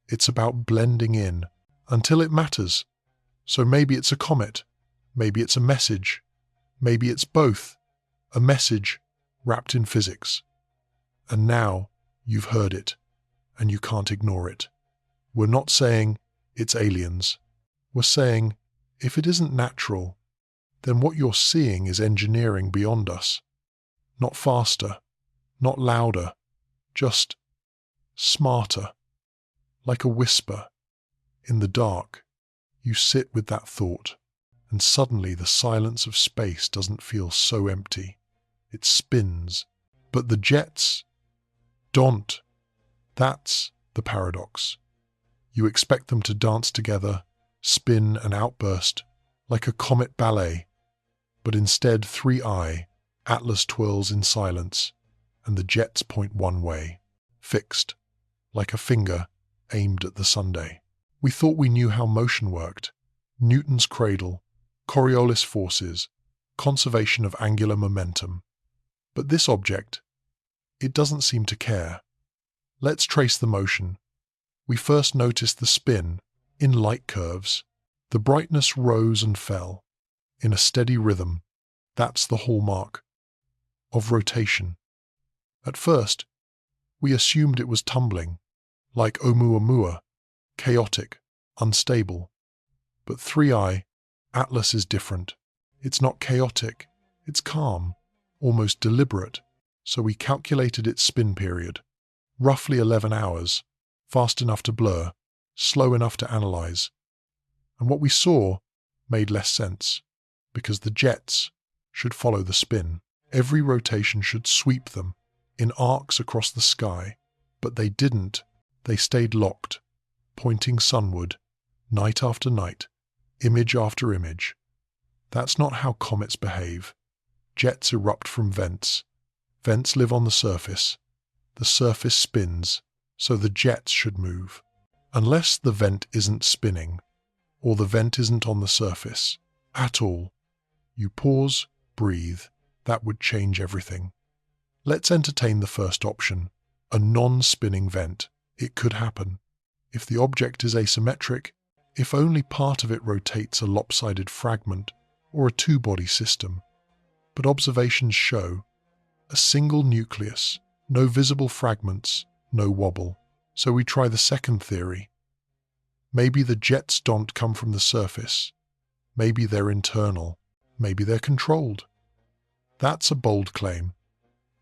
It's about blending in until it matters. So maybe it's a comet, maybe it's a message, maybe it's both, a message wrapped in physics. And now you've heard it, and you can't ignore it. We're not saying it's aliens. We're saying if it isn't natural, then what you're seeing is engineering beyond us. Not faster, not louder, just smarter. Like a whisper. In the dark, you sit with that thought, and suddenly the silence of space doesn't feel so empty. It spins. But the jets don't. That's the paradox. You expect them to dance together, spin and outburst, like a comet ballet. But instead 3i, Atlas twirls in silence, and the jets point one way, fixed, like a finger aimed at the Sunday. We thought we knew how motion worked. Newton's cradle, Coriolis forces, conservation of angular momentum. But this object, it doesn't seem to care. Let's trace the motion. We first noticed the spin, in light curves. The brightness rose and fell, in a steady rhythm. That's the hallmark of rotation. At first, we assumed it was tumbling, like Oumuamua, chaotic, unstable. But 3i, Atlas is different. It's not chaotic, it's calm, almost deliberate. So we calculated its spin period, roughly 11 hours, fast enough to blur, slow enough to analyze. And what we saw made less sense, because the jets should follow the spin. Every rotation should sweep them in arcs across the sky, but they didn't. They stayed locked, pointing sunward, night after night, image after image. That's not how comets behave. Jets erupt from vents. Vents live on the surface. The surface spins, so the jets should move. Unless the vent isn't spinning, or the vent isn't on the surface at all. You pause, breathe. That would change everything. Let's entertain the first option, a non-spinning vent. It could happen. If the object is asymmetric, if only part of it rotates, a lopsided fragment or a two-body system. But observations show a single nucleus, no visible fragments, no wobble. So we try the second theory. Maybe the jets don't come from the surface. Maybe they're internal. Maybe they're controlled. That's a bold claim,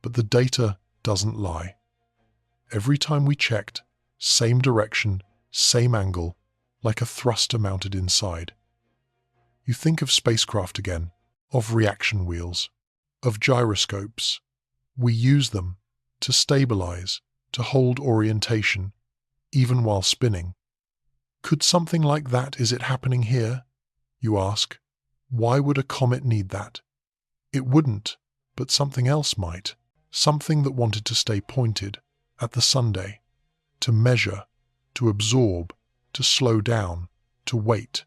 but the data doesn't lie. Every time we checked, same direction, same angle, like a thruster mounted inside. You think of spacecraft again, of reaction wheels, of gyroscopes. We use them to stabilize, to hold orientation, even while spinning. Could something like that, is it happening here? You ask. Why would a comet need that? It wouldn't, but something else might. Something that wanted to stay pointed at the sunday, to measure, to absorb, to slow down, to wait.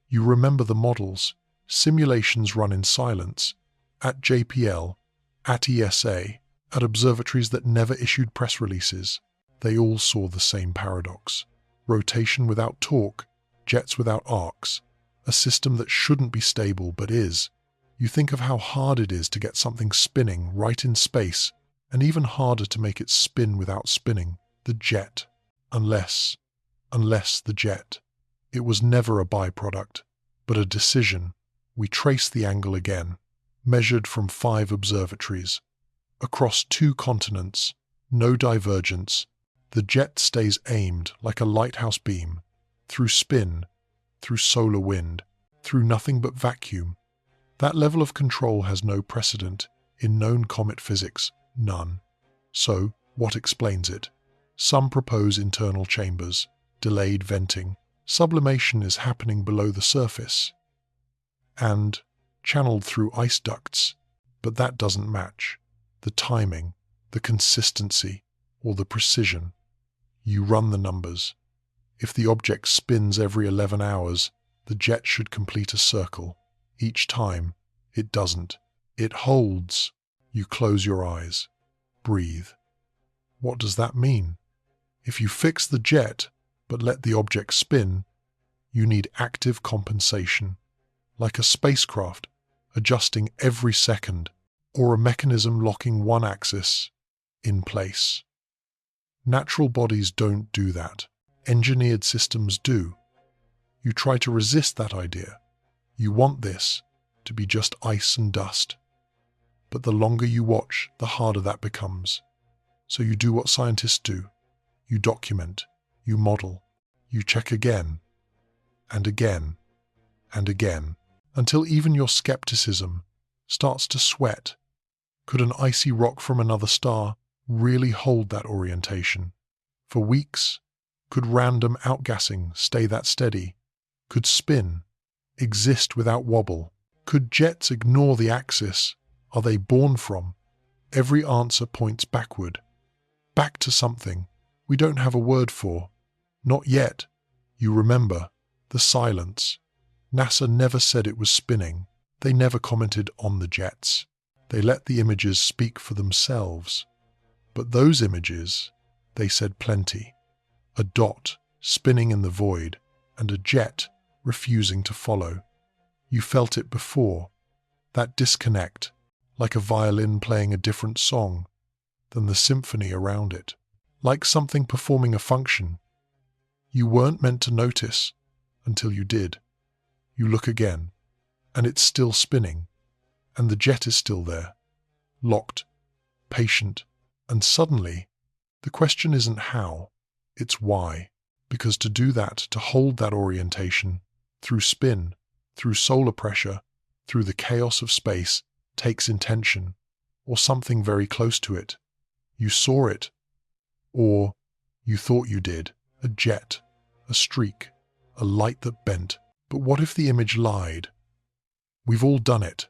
You remember the models, simulations run in silence, at JPL, at ESA, at observatories that never issued press releases. They all saw the same paradox. Rotation without torque, jets without arcs, a system that shouldn't be stable but is. You think of how hard it is to get something spinning right in space, and even harder to make it spin without spinning. The jet. Unless the jet. It was never a byproduct, but a decision. We trace the angle again, measured from 5 observatories. Across 2 continents, no divergence. The jet stays aimed like a lighthouse beam, through spin, through solar wind, through nothing but vacuum. That level of control has no precedent in known comet physics, none. So, what explains it? Some propose internal chambers, delayed venting. Sublimation is happening below the surface and channeled through ice ducts, but that doesn't match the timing, the consistency, or the precision. You run the numbers. If the object spins every 11 hours, the jet should complete a circle. Each time, it doesn't. It holds. You close your eyes. Breathe. What does that mean? If you fix the jet, but let the object spin, you need active compensation, like a spacecraft adjusting every second, or a mechanism locking one axis in place. Natural bodies don't do that. Engineered systems do. You try to resist that idea. You want this to be just ice and dust. But the longer you watch, the harder that becomes. So you do what scientists do. You document, you model, you check again, and again, and again, until even your skepticism starts to sweat. Could an icy rock from another star really hold that orientation? For weeks? Could random outgassing stay that steady? Could spin exist without wobble? Could jets ignore the axis? Are they born from? Every answer points backward, back to something we don't have a word for. Not yet. You remember the silence. NASA never said it was spinning. They never commented on the jets. They let the images speak for themselves. But those images, they said plenty. A dot spinning in the void and a jet refusing to follow. You felt it before, that disconnect, like a violin playing a different song than the symphony around it, like something performing a function you weren't meant to notice until you did. You look again, and it's still spinning, and the jet is still there, locked, patient, and suddenly, the question isn't how, it's why. Because to do that, to hold that orientation, through spin, through solar pressure, through the chaos of space, takes intention, or something very close to it. You saw it, or you thought you did, a jet, a streak, a light that bent. But what if the image lied? We've all done it.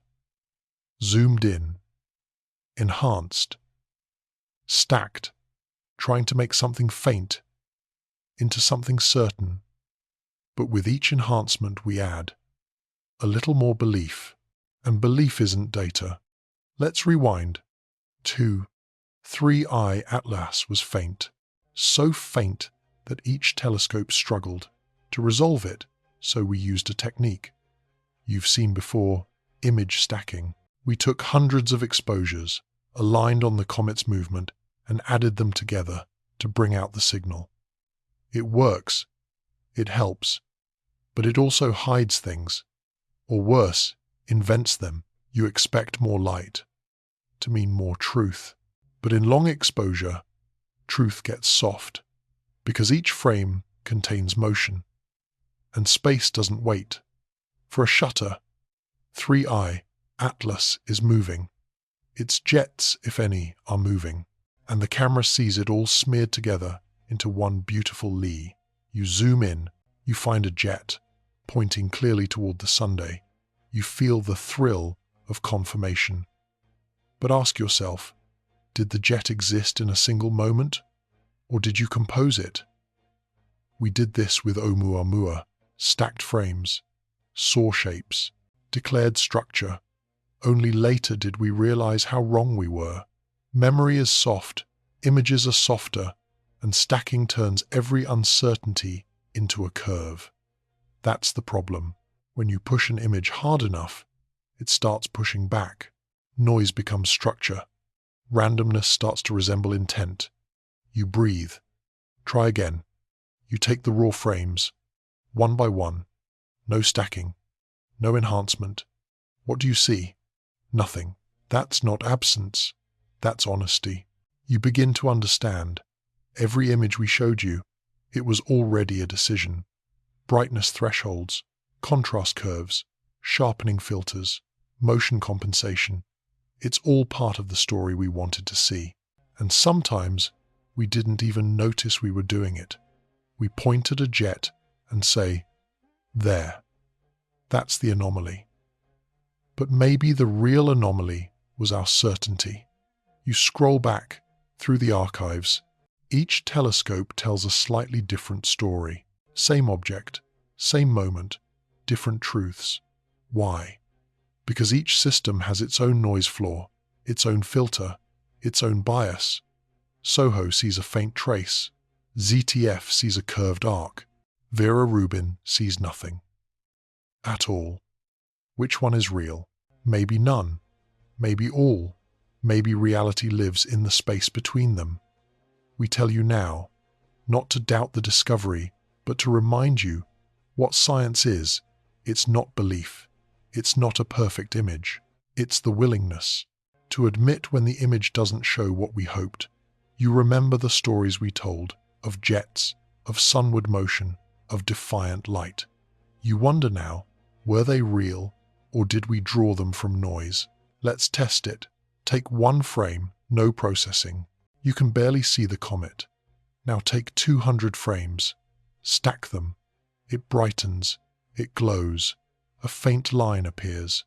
Zoomed in, enhanced, stacked, trying to make something faint into something certain. But with each enhancement we add a little more belief, and belief isn't data. Let's rewind. 2, 3i Atlas was faint, so faint that each telescope struggled to resolve it, so we used a technique you've seen before, image stacking. We took hundreds of exposures, aligned on the comet's movement, and added them together to bring out the signal. It works, it helps, but it also hides things, or worse, invents them. You expect more light to mean more truth. But in long exposure, truth gets soft, because each frame contains motion, and space doesn't wait. For a shutter, 3i Atlas is moving. Its jets, if any, are moving, and the camera sees it all smeared together into one beautiful lee. You zoom in, you find a jet, pointing clearly toward the Sunday. You feel the thrill of confirmation. But ask yourself, did the jet exist in a single moment, or did you compose it? We did this with Oumuamua, stacked frames, saw shapes, declared structure. Only later did we realize how wrong we were. Memory is soft, images are softer, and stacking turns every uncertainty into a curve. That's the problem. When you push an image hard enough, it starts pushing back. Noise becomes structure. Randomness starts to resemble intent. You breathe. Try again. You take the raw frames, one by one. No stacking. No enhancement. What do you see? Nothing. That's not absence. That's honesty. You begin to understand. Every image we showed you, it was already a decision. Brightness thresholds, contrast curves, sharpening filters, motion compensation. It's all part of the story we wanted to see. And sometimes we didn't even notice we were doing it. We point at a jet and say, there. That's the anomaly. But maybe the real anomaly was our certainty. You scroll back through the archives. Each telescope tells a slightly different story. Same object, same moment, different truths. Why? Because each system has its own noise floor, its own filter, its own bias. SOHO sees a faint trace. ZTF sees a curved arc. Vera Rubin sees nothing. At all. Which one is real? Maybe none. Maybe all. Maybe reality lives in the space between them. We tell you now, not to doubt the discovery, but to remind you what science is. It's not belief. It's not a perfect image. It's the willingness to admit when the image doesn't show what we hoped. You remember the stories we told of jets, of sunward motion, of defiant light. You wonder now, were they real, or did we draw them from noise? Let's test it. Take one frame, no processing. You can barely see the comet. Now take 200 frames. Stack them. It brightens. It glows. A faint line appears.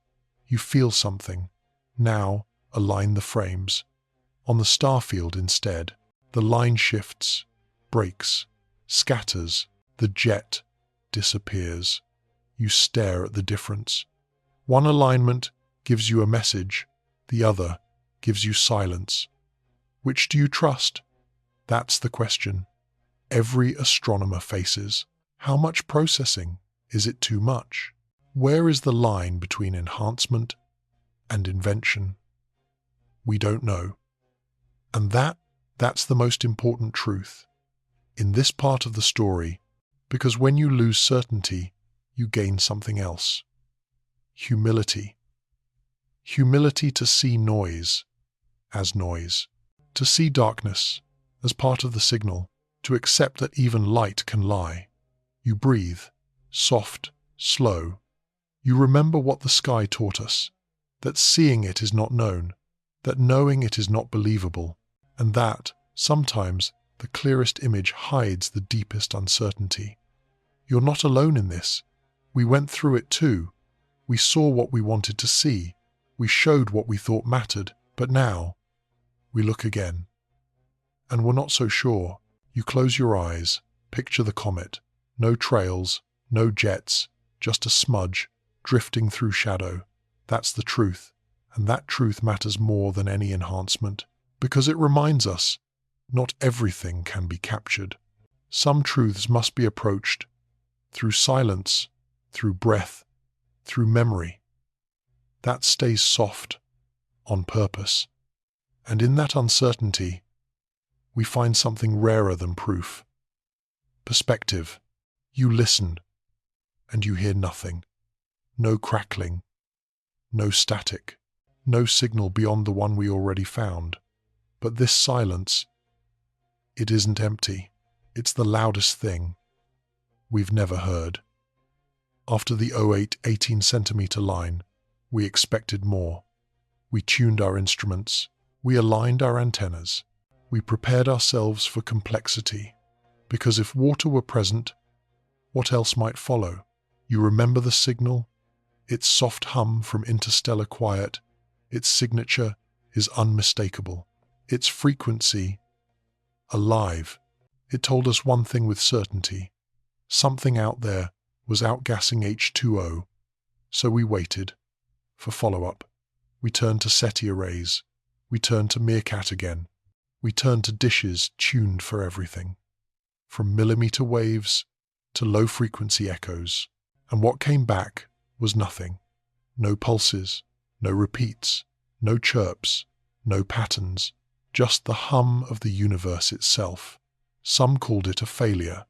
You feel something. Now align the frames. On the star field instead, the line shifts, breaks, scatters. The jet disappears. You stare at the difference. One alignment gives you a message. The other gives you silence. Which do you trust? That's the question every astronomer faces. How much processing? Is it too much? Where is the line between enhancement and invention? We don't know. And that's the most important truth in this part of the story, because when you lose certainty, you gain something else. Humility. Humility to see noise as noise, to see darkness as part of the signal, to accept that even light can lie. You breathe, soft, slow. You remember what the sky taught us, that seeing it is not known, that knowing it is not believable, and that, sometimes, the clearest image hides the deepest uncertainty. You're not alone in this. We went through it too. We saw what we wanted to see. We showed what we thought mattered. But now, we look again. And we're not so sure. You close your eyes, picture the comet. No trails, no jets, just a smudge, drifting through shadow. That's the truth. And that truth matters more than any enhancement, because it reminds us, not everything can be captured. Some truths must be approached through silence, through breath, through memory. That stays soft, on purpose. And in that uncertainty, we find something rarer than proof. Perspective. You listen, and you hear nothing. No crackling, no static, no signal beyond the one we already found. But this silence, it isn't empty. It's the loudest thing we've never heard. After the 08 18-centimeter line, we expected more. We tuned our instruments. We aligned our antennas. We prepared ourselves for complexity. Because if water were present, what else might follow? You remember the signal? Its soft hum from interstellar quiet. Its signature is unmistakable. Its frequency, alive. It told us one thing with certainty. Something out there was outgassing H2O. So we waited for follow-up. We turned to SETI arrays. We turned to Meerkat again. We turned to dishes tuned for everything, from millimeter waves to low-frequency echoes. And what came back was nothing. No pulses, no repeats, no chirps, no patterns, just the hum of the universe itself. Some called it a failure,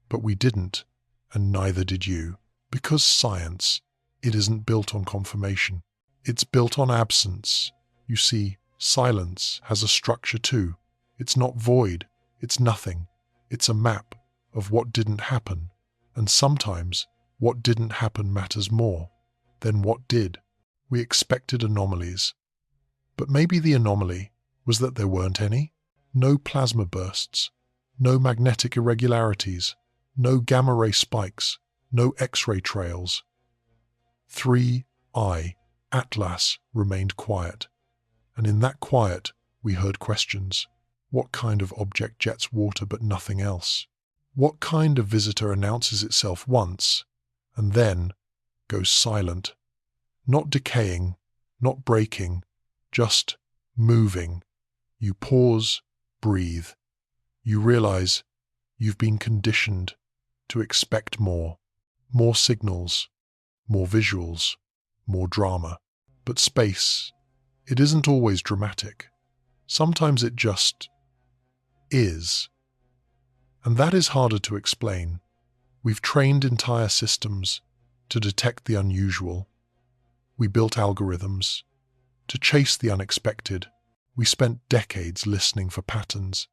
but we didn't, and neither did you. Because science, it isn't built on confirmation. It's built on absence. You see, silence has a structure too. It's not void, it's nothing. It's a map of what didn't happen, and sometimes what didn't happen matters more than what did. We expected anomalies, but maybe the anomaly was that there weren't any. No plasma bursts, no magnetic irregularities, no gamma-ray spikes, no X-ray trails. 3I, Atlas, remained quiet, and in that quiet we heard questions. What kind of object jets water but nothing else? What kind of visitor announces itself once and then goes silent? Not decaying, not breaking, just moving. You pause, breathe. You realize you've been conditioned to expect more. More signals, more visuals, more drama. But space, it isn't always dramatic. Sometimes it just is. And that is harder to explain. We've trained entire systems to detect the unusual. We built algorithms to chase the unexpected. We spent decades listening for patterns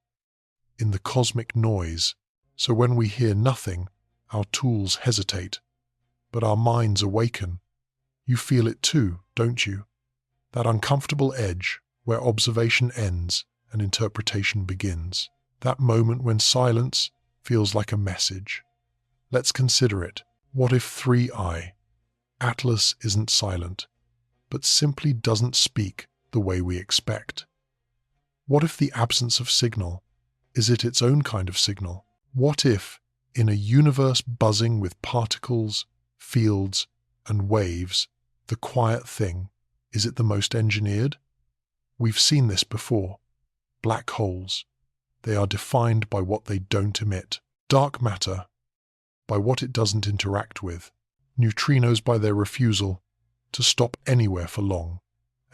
in the cosmic noise. So when we hear nothing, our tools hesitate, but our minds awaken. You feel it too, don't you? That uncomfortable edge where observation ends and interpretation begins. That moment when silence feels like a message. Let's consider it. What if 3I, Atlas, isn't silent, but simply doesn't speak the way we expect? What if the absence of signal is its own kind of signal? What if, in a universe buzzing with particles, fields, and waves, the quiet thing, is it the most engineered? We've seen this before. Black holes. They are defined by what they don't emit. Dark matter, by what it doesn't interact with. Neutrinos by their refusal to stop anywhere for long.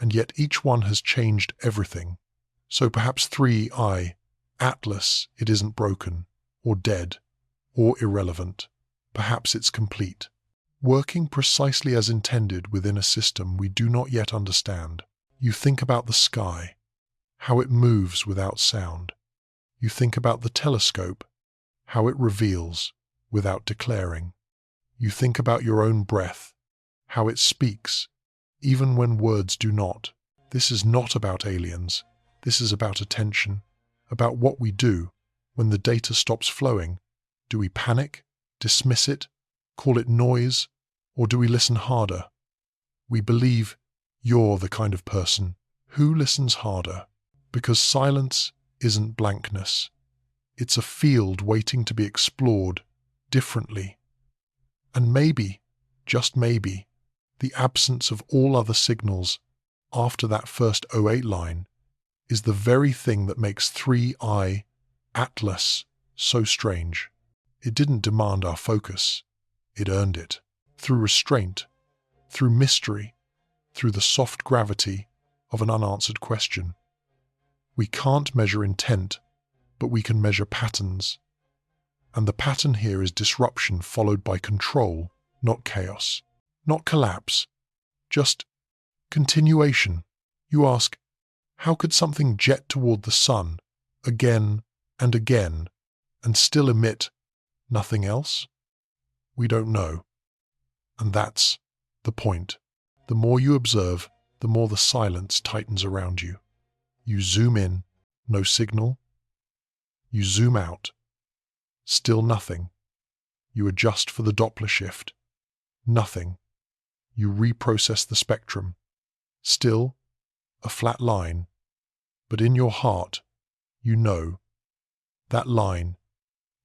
And yet each one has changed everything. So perhaps 3I, Atlas, it isn't broken, or dead, or irrelevant. Perhaps it's complete, working precisely as intended within a system we do not yet understand. You think about the sky, how it moves without sound. You think about the telescope, how it reveals without declaring. You think about your own breath, how it speaks, even when words do not. This is not about aliens. This is about attention, about what we do when the data stops flowing. Do we panic, dismiss it, call it noise, or do we listen harder? We believe you're the kind of person who listens harder, because silence isn't blankness. It's a field waiting to be explored differently. And maybe, just maybe, the absence of all other signals after that first O8 line is the very thing that makes 3I Atlas so strange. It didn't demand our focus. It earned it. Through restraint, through mystery, through the soft gravity of an unanswered question. We can't measure intent, but we can measure patterns. And the pattern here is disruption followed by control, not chaos, not collapse, just continuation. You ask, how could something jet toward the sun again and again and still emit nothing else? We don't know. And that's the point. The more you observe, the more the silence tightens around you. You zoom in, no signal. You zoom out, still nothing. You adjust for the Doppler shift. Nothing. You reprocess the spectrum. Still a flat line. But in your heart, you know that line,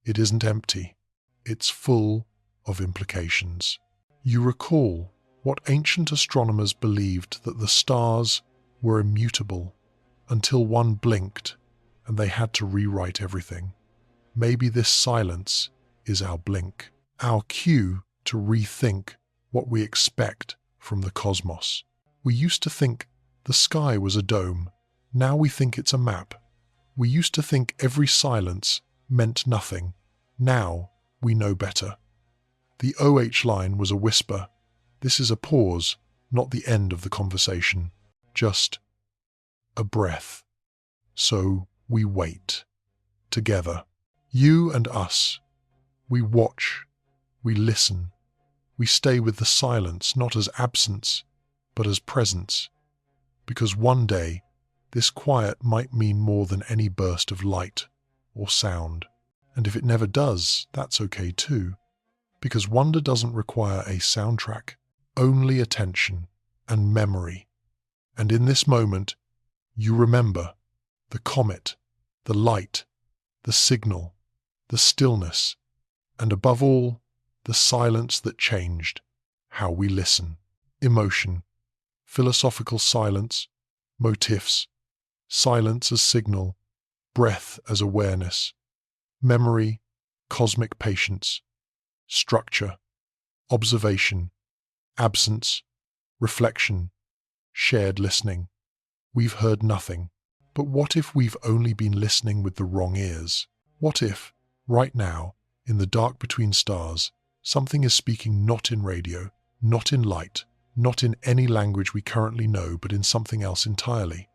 it isn't empty. It's full of implications. You recall what ancient astronomers believed, that the stars were immutable until one blinked and they had to rewrite everything. Maybe this silence is our blink, our cue to rethink what we expect from the cosmos. We used to think the sky was a dome. Now we think it's a map. We used to think every silence meant nothing. Now we know better. The OH line was a whisper. This is a pause, not the end of the conversation. Just a breath. So we wait. Together. You and us. We watch. We listen. We stay with the silence, not as absence, but as presence. Because one day, this quiet might mean more than any burst of light or sound. And if it never does, that's okay too. Because wonder doesn't require a soundtrack, only attention and memory. And in this moment, you remember the comet, the light, the signal, the stillness, and above all, the silence that changed how we listen. Emotion, philosophical silence, motifs, silence as signal, breath as awareness, memory, cosmic patience, structure, observation, absence, reflection, shared listening. We've heard nothing. But what if we've only been listening with the wrong ears? What if, right now, in the dark between stars, something is speaking not in radio, not in light, not in any language we currently know, but in something else entirely?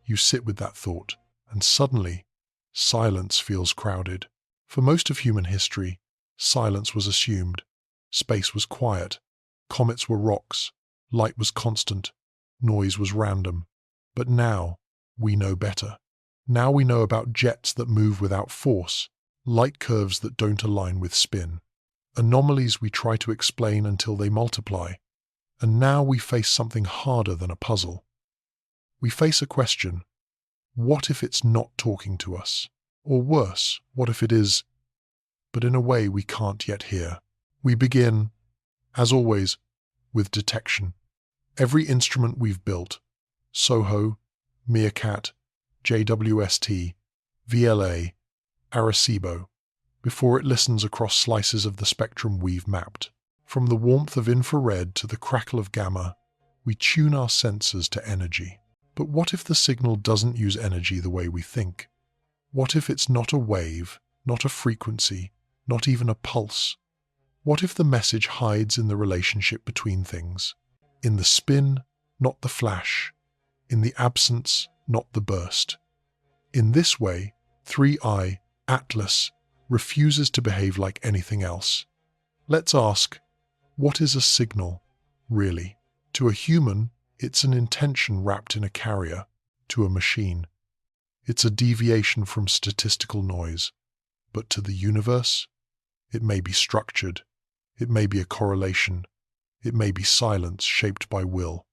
You sit with that thought, and suddenly, silence feels crowded. For most of human history, silence was assumed. Space was quiet. Comets were rocks. Light was constant. Noise was random. But now, we know better. Now we know about jets that move without force, light curves that don't align with spin, anomalies we try to explain until they multiply. And now we face something harder than a puzzle. We face a question. What if it's not talking to us? Or worse, what if it is, but in a way we can't yet hear? We begin, as always, with detection. Every instrument we've built, SOHO, Meerkat, JWST, VLA, Arecibo, before it listens across slices of the spectrum we've mapped. From the warmth of infrared to the crackle of gamma, we tune our sensors to energy. But what if the signal doesn't use energy the way we think? What if it's not a wave, not a frequency, not even a pulse? What if the message hides in the relationship between things? In the spin, not the flash. In the absence, not the burst. In this way, 3I Atlas refuses to behave like anything else. Let's ask, what is a signal, really? To a human, it's an intention wrapped in a carrier. To a machine, it's a deviation from statistical noise. But to the universe, it may be structured, it may be a correlation, it may be silence shaped by will.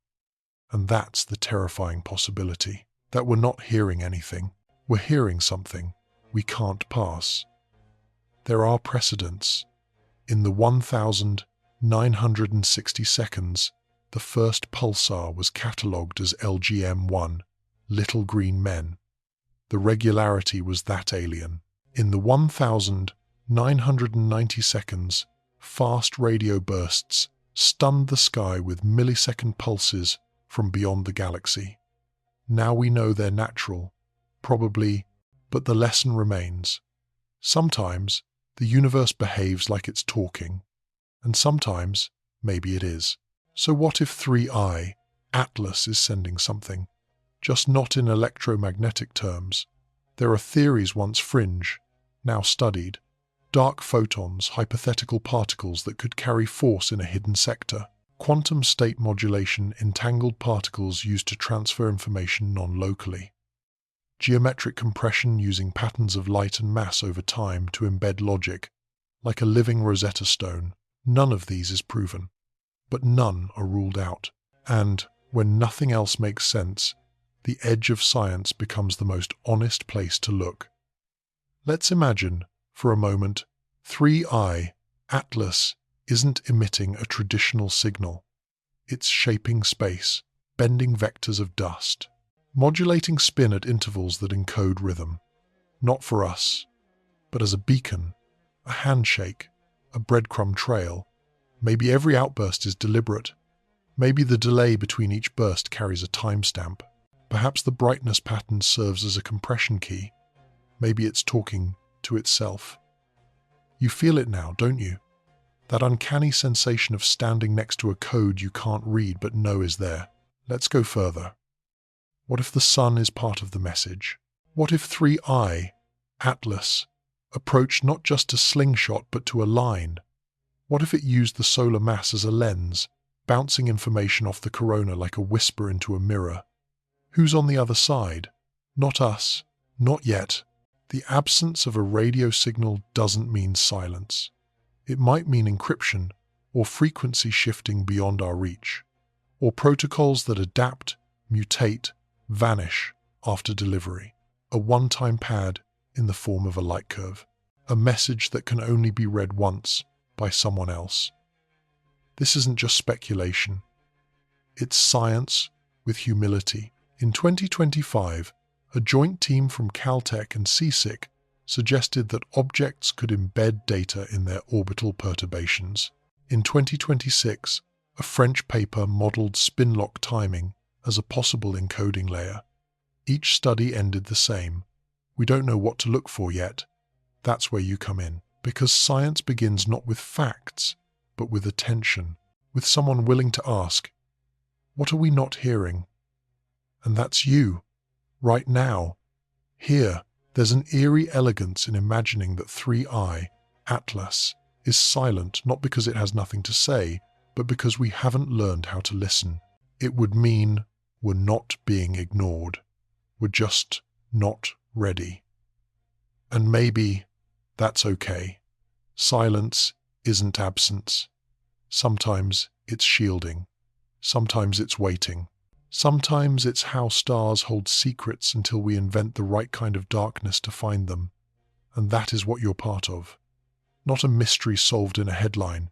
And that's the terrifying possibility, that we're not hearing anything, we're hearing something we can't pass. There are precedents. In the 1,960 seconds, the first pulsar was catalogued as LGM-1, Little Green Men. The regularity was that alien. In the 1,990 seconds, fast radio bursts stunned the sky with millisecond pulses from beyond the galaxy. Now we know they're natural, probably, but the lesson remains. Sometimes the universe behaves like it's talking, and sometimes maybe it is. So what if 3i, Atlas, is sending something? Just not in electromagnetic terms. There are theories once fringe, now studied. Dark photons, hypothetical particles that could carry force in a hidden sector. Quantum state modulation, entangled particles used to transfer information non-locally. Geometric compression using patterns of light and mass over time to embed logic, like a living Rosetta Stone. None of these is proven, but none are ruled out. And when nothing else makes sense, the edge of science becomes the most honest place to look. Let's imagine, for a moment, 3i, Atlas, isn't emitting a traditional signal. It's shaping space, bending vectors of dust, modulating spin at intervals that encode rhythm. Not for us, but as a beacon, a handshake, a breadcrumb trail. Maybe every outburst is deliberate. Maybe the delay between each burst carries a timestamp. Perhaps the brightness pattern serves as a compression key. Maybe it's talking to itself. You feel it now, don't you? That uncanny sensation of standing next to a code you can't read but know is there. Let's go further. What if the sun is part of the message? What if 3i, Atlas, approached not just to slingshot but to align? What if it used the solar mass as a lens, bouncing information off the corona like a whisper into a mirror? Who's on the other side? Not us. Not yet. The absence of a radio signal doesn't mean silence. It might mean encryption, or frequency shifting beyond our reach, or protocols that adapt, mutate, vanish after delivery. A one-time pad in the form of a light curve. A message that can only be read once by someone else. This isn't just speculation. It's science with humility. In 2025, a joint team from Caltech and CSIC suggested that objects could embed data in their orbital perturbations. In 2026, a French paper modeled spin-lock timing as a possible encoding layer. Each study ended the same. We don't know what to look for yet. That's where you come in. Because science begins not with facts, but with attention, with someone willing to ask, what are we not hearing? And that's you, right now. Here, there's an eerie elegance in imagining that 3i, Atlas, is silent not because it has nothing to say, but because we haven't learned how to listen. It would mean we're not being ignored. We're just not ready. And maybe that's okay. Silence isn't absence. Sometimes it's shielding. Sometimes it's waiting. Sometimes it's how stars hold secrets until we invent the right kind of darkness to find them. And that is what you're part of. Not a mystery solved in a headline,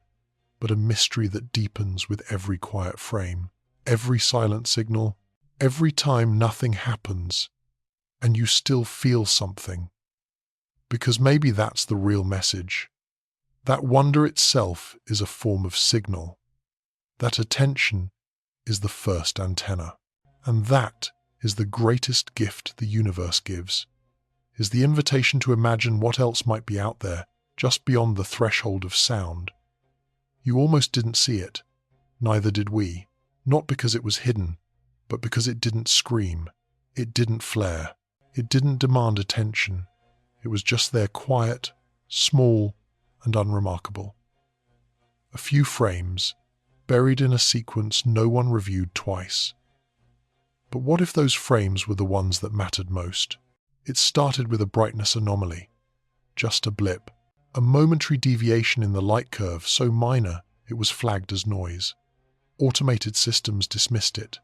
but a mystery that deepens with every quiet frame, every silent signal, every time nothing happens, and you still feel something. Because maybe that's the real message. That wonder itself is a form of signal. That attention is the first antenna. And that is the greatest gift the universe gives, is the invitation to imagine what else might be out there, just beyond the threshold of sound. You almost didn't see it. Neither did we. Not because it was hidden, but because it didn't scream. It didn't flare. It didn't demand attention. It was just there, quiet, small and unremarkable. A few frames, buried in a sequence no one reviewed twice. But what if those frames were the ones that mattered most? It started with a brightness anomaly, just a blip, a momentary deviation in the light curve so minor it was flagged as noise. Automated systems dismissed it.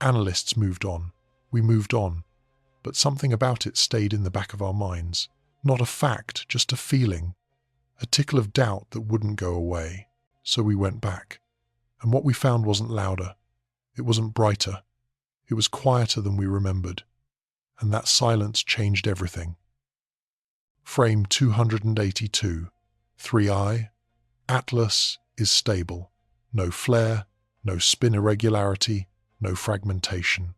Analysts moved on. We moved on. But something about it stayed in the back of our minds. Not a fact, just a feeling. A tickle of doubt that wouldn't go away. So we went back. And what we found wasn't louder. It wasn't brighter. It was quieter than we remembered. And that silence changed everything. Frame 282. 3i. Atlas is stable. No flare, no spin irregularity, no fragmentation.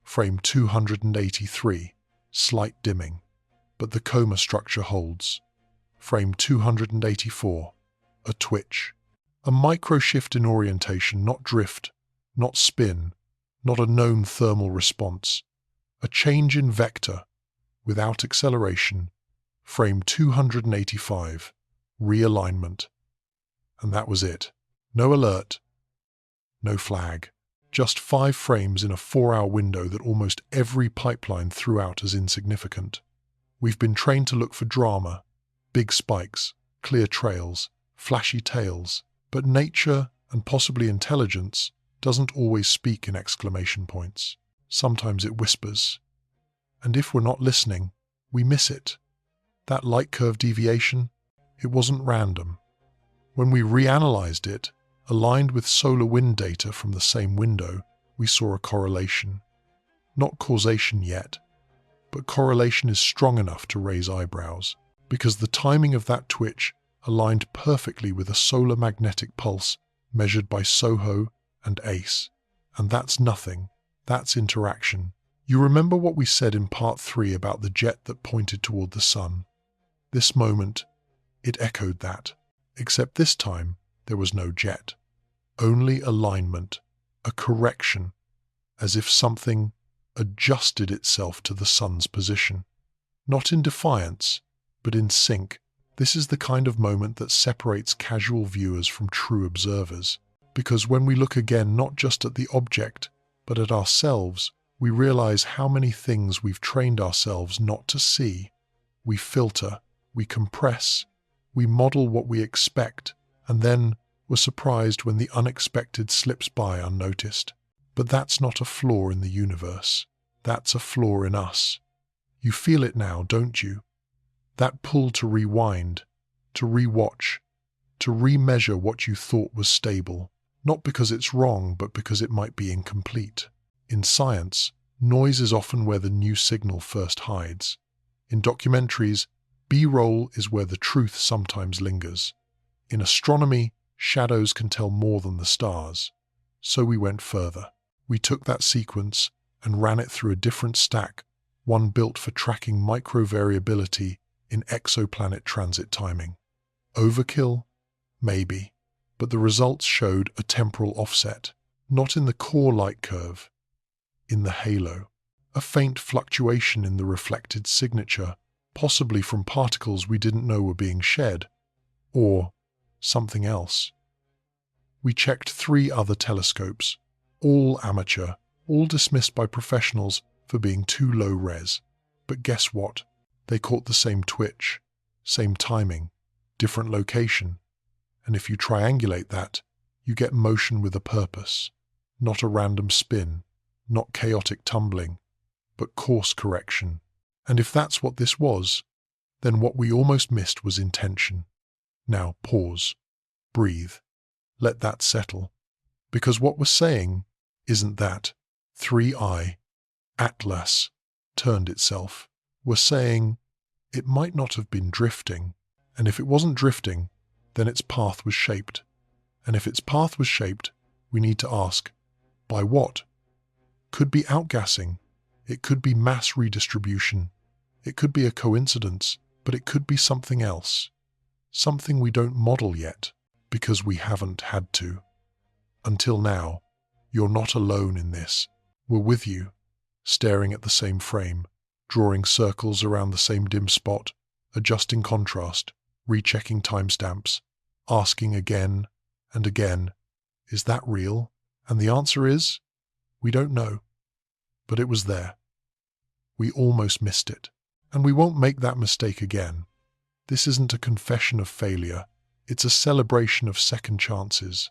Frame 283. Slight dimming. But the coma structure holds. Frame 284. A twitch. A micro shift in orientation, not drift, not spin, not a known thermal response. A change in vector, without acceleration. Frame 285. Realignment. And that was it. No alert. No flag. Just 5 frames in a 4-hour window that almost every pipeline threw out as insignificant. We've been trained to look for drama, big spikes, clear trails, flashy tales, but nature, and possibly intelligence, doesn't always speak in exclamation points. Sometimes it whispers. And if we're not listening, we miss it. That light curve deviation, it wasn't random. When we reanalyzed it, aligned with solar wind data from the same window, we saw a correlation. Not causation yet, but correlation is strong enough to raise eyebrows, because the timing of that twitch aligned perfectly with a solar magnetic pulse measured by SOHO and ACE. And that's nothing. That's interaction. You remember what we said in part 3 about the jet that pointed toward the sun? This moment, it echoed that, except this time there was no jet. Only alignment, a correction, as if something adjusted itself to the sun's position. Not in defiance, but in sync. This is the kind of moment that separates casual viewers from true observers. Because when we look again not just at the object, but at ourselves, we realize how many things we've trained ourselves not to see. We filter, we compress, we model what we expect, and then we're surprised when the unexpected slips by unnoticed. But that's not a flaw in the universe. That's a flaw in us. You feel it now, don't you? That pull to rewind, to rewatch, to remeasure what you thought was stable. Not because it's wrong, but because it might be incomplete. In science, noise is often where the new signal first hides. In documentaries, B-roll is where the truth sometimes lingers. In astronomy, shadows can tell more than the stars. So we went further. We took that sequence and ran it through a different stack, one built for tracking micro-variability in exoplanet transit timing. Overkill? Maybe. But the results showed a temporal offset, not in the core light curve, in the halo. A faint fluctuation in the reflected signature, possibly from particles we didn't know were being shed, or something else. We checked 3 other telescopes, all amateur, all dismissed by professionals for being too low res. But guess what? They caught the same twitch, same timing, different location. And if you triangulate that, you get motion with a purpose, not a random spin, not chaotic tumbling, but course correction. And if that's what this was, then what we almost missed was intention. Now pause, breathe, let that settle. Because what we're saying isn't that 3i, Atlas, turned itself. We're saying it might not have been drifting, and if it wasn't drifting, then its path was shaped. And if its path was shaped, we need to ask, by what? Could be outgassing, it could be mass redistribution, it could be a coincidence, but it could be something else. Something we don't model yet, because we haven't had to. Until now, you're not alone in this. We're with you, staring at the same frame, drawing circles around the same dim spot, adjusting contrast, rechecking timestamps, asking again and again, is that real? And the answer is, we don't know. But it was there. We almost missed it. And we won't make that mistake again. This isn't a confession of failure. It's a celebration of second chances.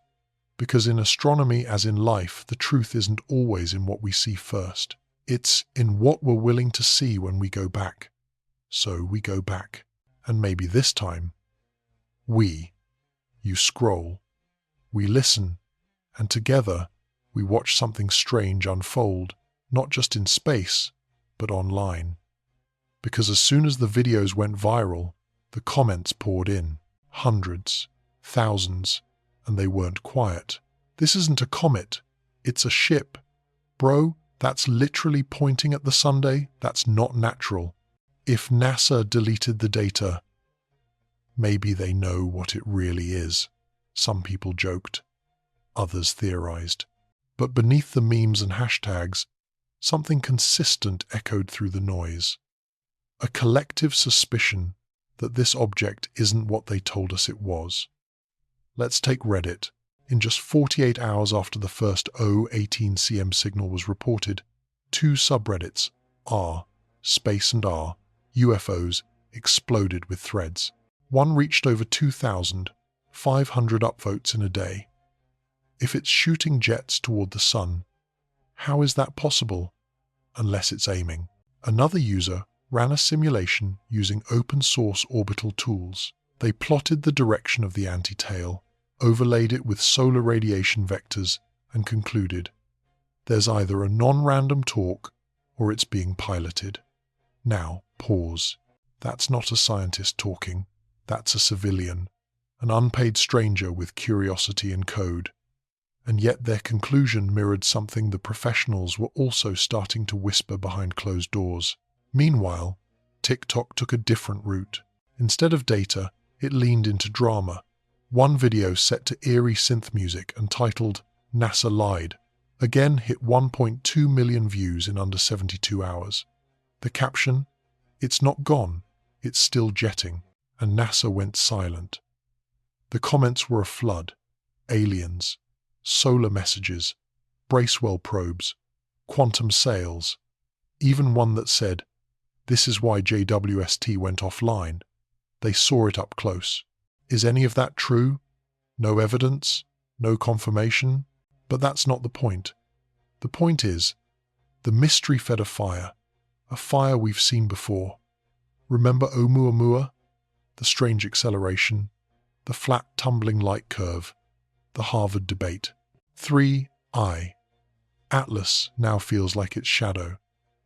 Because in astronomy, as in life, the truth isn't always in what we see first. It's in what we're willing to see when we go back. So we go back. And maybe this time, you scroll, we listen, and together we watch something strange unfold, not just in space, but online. Because as soon as the videos went viral, the comments poured in, hundreds, thousands, and they weren't quiet. This isn't a comet, it's a ship. Bro, that's literally pointing at the Sunday. That's not natural. If NASA deleted the data, maybe they know what it really is. Some people joked, others theorized. But beneath the memes and hashtags, something consistent echoed through the noise. A collective suspicion that this object isn't what they told us it was. Let's take Reddit. In just 48 hours after the first O18 cm signal was reported, 2 subreddits, r, space and r, UFOs, exploded with threads. One reached over 2,500 upvotes in a day. If it's shooting jets toward the sun, how is that possible? Unless it's aiming. Another user ran a simulation using open-source orbital tools. They plotted the direction of the anti-tail, overlaid it with solar radiation vectors, and concluded, there's either a non-random torque or it's being piloted. Now, pause. That's not a scientist talking. That's a civilian, an unpaid stranger with curiosity and code. And yet their conclusion mirrored something the professionals were also starting to whisper behind closed doors. Meanwhile, TikTok took a different route. Instead of data, it leaned into drama. One video set to eerie synth music and titled NASA Lied again hit 1.2 million views in under 72 hours. The caption, "It's not gone, it's still jetting," and NASA went silent. The comments were a flood. Aliens, solar messages, Bracewell probes, quantum sails, even one that said, "This is why JWST went offline." They saw it up close. Is any of that true? No evidence? No confirmation? But that's not the point. The point is, the mystery fed a fire we've seen before. Remember Oumuamua? The strange acceleration, the flat tumbling light curve, the Harvard debate. 3I. Atlas now feels like its shadow,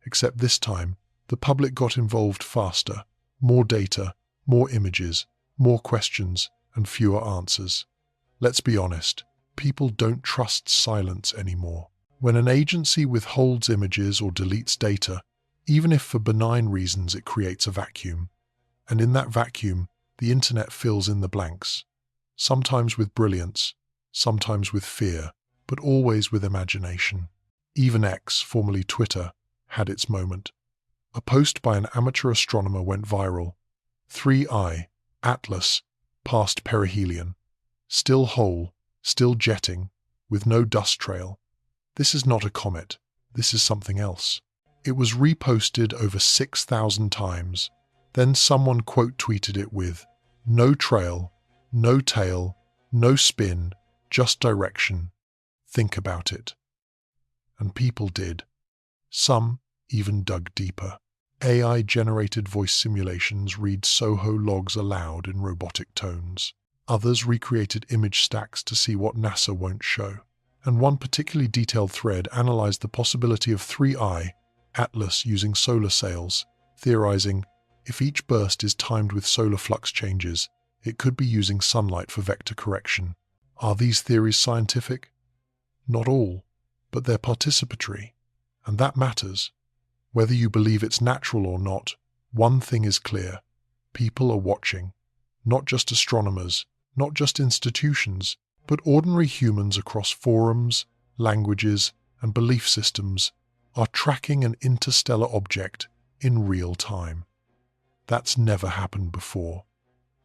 except this time, the public got involved faster. More data, more images, more questions, and fewer answers. Let's be honest, people don't trust silence anymore. When an agency withholds images or deletes data, even if for benign reasons, it creates a vacuum. And in that vacuum, the internet fills in the blanks. Sometimes with brilliance, sometimes with fear, but always with imagination. Even X, formerly Twitter, had its moment. A post by an amateur astronomer went viral. 3I, Atlas, past perihelion. Still whole, still jetting, with no dust trail. This is not a comet. This is something else. It was reposted over 6,000 times. Then someone quote-tweeted it with, "No trail, no tail, no spin, just direction. Think about it." And people did. Some even dug deeper. AI-generated voice simulations read Soho logs aloud in robotic tones. Others recreated image stacks to see what NASA won't show. And one particularly detailed thread analyzed the possibility of 3I, Atlas using solar sails, theorizing, if each burst is timed with solar flux changes, it could be using sunlight for vector correction. Are these theories scientific? Not all, but they're participatory, and that matters. Whether you believe it's natural or not, one thing is clear. People are watching. Not just astronomers, not just institutions, but ordinary humans across forums, languages, and belief systems are tracking an interstellar object in real time. That's never happened before.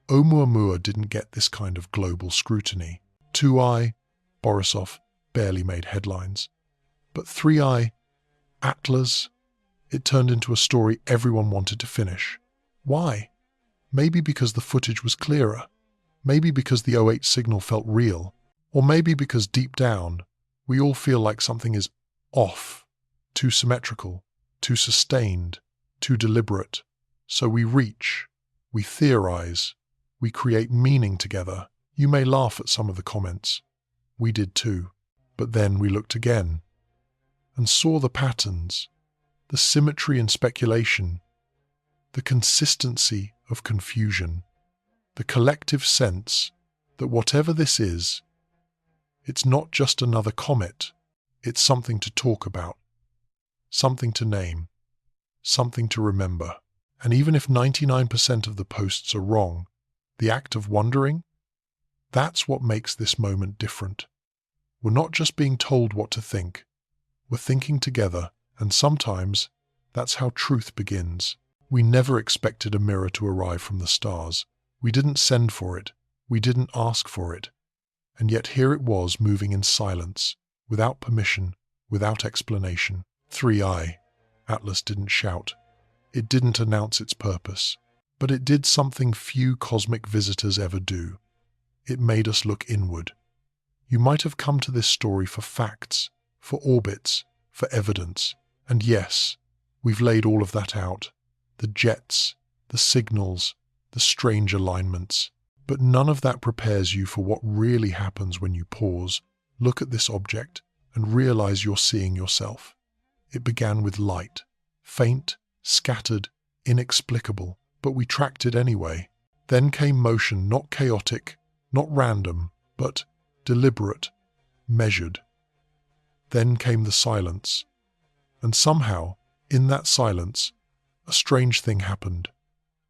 Oumuamua didn't get this kind of global scrutiny. 2i, Borisov, barely made headlines. But 3i, Atlas, it turned into a story everyone wanted to finish. Why? Maybe because the footage was clearer. Maybe because the O8 signal felt real. Or maybe because deep down, we all feel like something is off, too symmetrical, too sustained, too deliberate. So we reach, we theorize, we create meaning together. You may laugh at some of the comments. We did too. But then we looked again and saw the patterns, the symmetry in speculation, the consistency of confusion, the collective sense that whatever this is, it's not just another comet, it's something to talk about, something to name, something to remember. And even if 99% of the posts are wrong, the act of wondering, that's what makes this moment different. We're not just being told what to think, we're thinking together, and sometimes that's how truth begins. We never expected a mirror to arrive from the stars. We didn't send for it, we didn't ask for it. And yet here it was, moving in silence, without permission, without explanation. 3i, Atlas didn't shout. It didn't announce its purpose. But it did something few cosmic visitors ever do. It made us look inward. You might have come to this story for facts, for orbits, for evidence. And yes, we've laid all of that out. The jets, the signals, the strange alignments. But none of that prepares you for what really happens when you pause, look at this object, and realize you're seeing yourself. It began with light, faint, scattered, inexplicable, but we tracked it anyway. Then came motion, not chaotic, not random, but deliberate, measured. Then came the silence. And somehow, in that silence, a strange thing happened.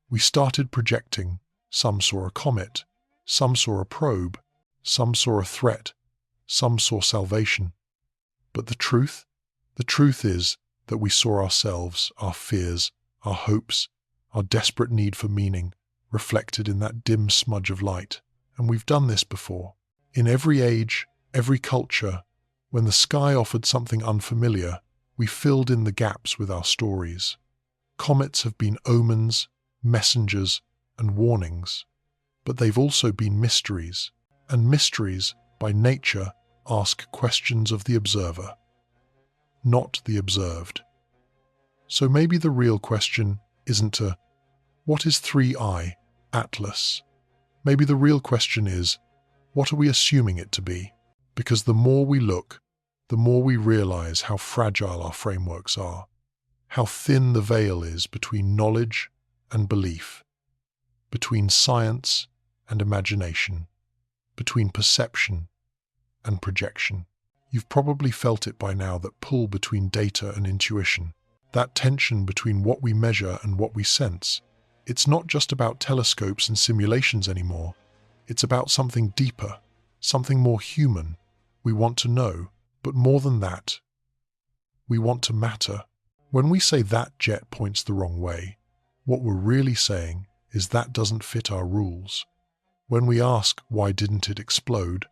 We started projecting. Some saw a comet, some saw a probe, some saw a threat, some saw salvation. But the truth is that we saw ourselves, our fears, our hopes, our desperate need for meaning, reflected in that dim smudge of light. And we've done this before. In every age, every culture, when the sky offered something unfamiliar, we filled in the gaps with our stories. Comets have been omens, messengers, and warnings, but they've also been mysteries, and mysteries, by nature, ask questions of the observer, not the observed. So maybe the real question isn't what is 3i, Atlas? Maybe the real question is, what are we assuming it to be? Because the more we look, the more we realize how fragile our frameworks are, how thin the veil is between knowledge and belief, between science and imagination, between perception and projection. You've probably felt it by now, that pull between data and intuition, that tension between what we measure and what we sense. It's not just about telescopes and simulations anymore. It's about something deeper, something more human. We want to know, but more than that, we want to matter. When we say that jet points the wrong way, what we're really saying is that doesn't fit our rules. When we ask, why didn't it explode?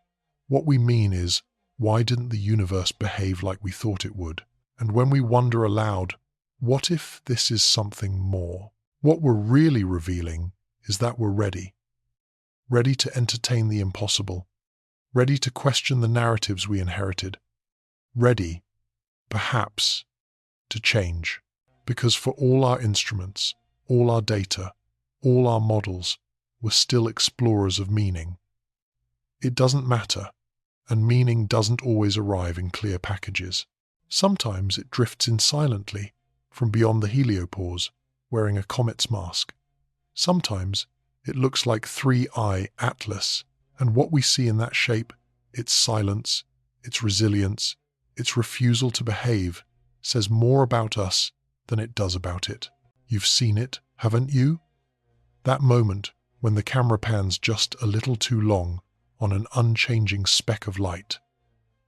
What we mean is, why didn't the universe behave like we thought it would? And when we wonder aloud, what if this is something more? What we're really revealing is that we're ready. Ready to entertain the impossible. Ready to question the narratives we inherited. Ready, perhaps, to change. Because for all our instruments, all our data, all our models, we're still explorers of meaning. It doesn't matter, and meaning doesn't always arrive in clear packages. Sometimes it drifts in silently from beyond the heliopause, wearing a comet's mask. Sometimes it looks like 3i Atlas, and what we see in that shape, its silence, its resilience, its refusal to behave, says more about us than it does about it. You've seen it, haven't you? That moment when the camera pans just a little too long on an unchanging speck of light.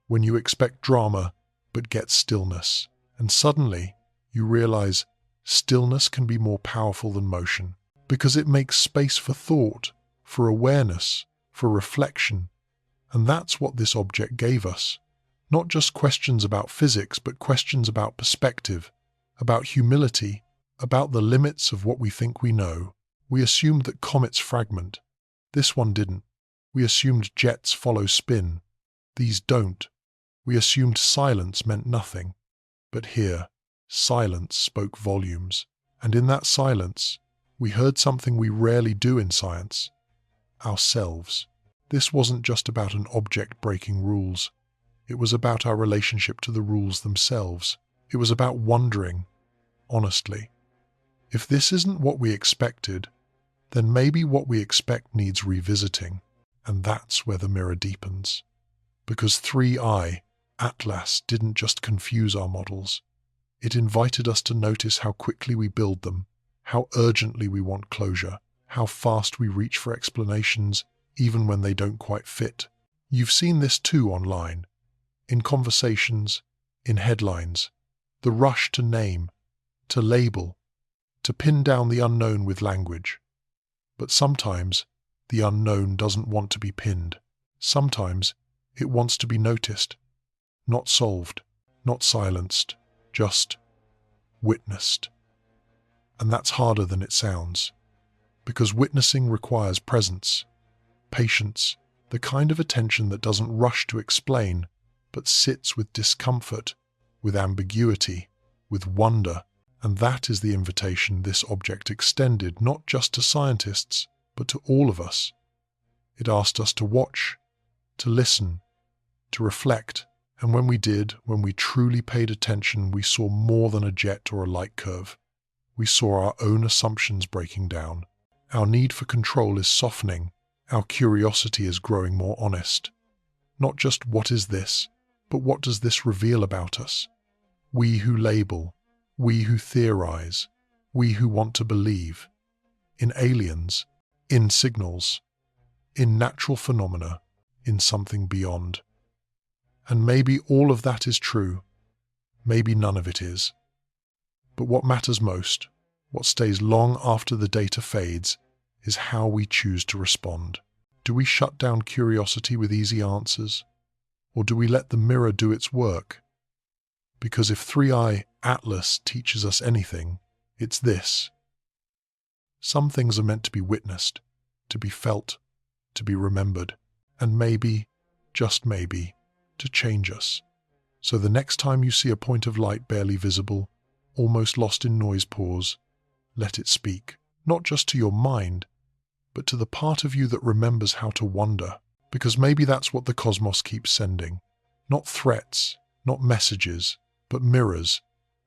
When you expect drama but get stillness, and suddenly you realize stillness can be more powerful than motion. because it makes space for thought, for awareness, for reflection. And that's what this object gave us. Not just questions about physics, but questions about perspective, about humility, about the limits of what we think we know. We assumed that comets fragment. This one didn't. We assumed jets follow spin. These don't. We assumed silence meant nothing. But here, silence spoke volumes. And in that silence, we heard something we rarely do in science. Ourselves. This wasn't just about an object breaking rules. It was about our relationship to the rules themselves. It was about wondering, honestly, if this isn't what we expected, then maybe what we expect needs revisiting. And that's where the mirror deepens. Because 3i, Atlas, didn't just confuse our models. It invited us to notice how quickly we build them, how urgently we want closure, how fast we reach for explanations, even when they don't quite fit. You've seen this too online, in conversations, in headlines, the rush to name, to label, to pin down the unknown with language. But sometimes the unknown doesn't want to be pinned. Sometimes it wants to be noticed, not solved, not silenced, just witnessed. And that's harder than it sounds, because witnessing requires presence, patience, the kind of attention that doesn't rush to explain, but sits with discomfort, with ambiguity, with wonder. And that is the invitation this object extended, not just to scientists, but to all of us. It asked us to watch, to listen, to reflect. And when we did, when we truly paid attention, we saw more than a jet or a light curve. We saw our own assumptions breaking down. Our need for control is softening. Our curiosity is growing more honest. Not just what is this, but what does this reveal about us? We who label, we who theorize, we who want to believe. In aliens, in signals, in natural phenomena, in something beyond. And maybe all of that is true. Maybe none of it is. But what matters most, what stays long after the data fades, is how we choose to respond. Do we shut down curiosity with easy answers? Or do we let the mirror do its work? Because if 3i Atlas teaches us anything, it's this. Some things are meant to be witnessed, to be felt, to be remembered, and maybe, just maybe, to change us. So the next time you see a point of light barely visible, almost lost in noise, pause, let it speak, not just to your mind, but to the part of you that remembers how to wonder, because maybe that's what the cosmos keeps sending. Not threats, not messages, but mirrors.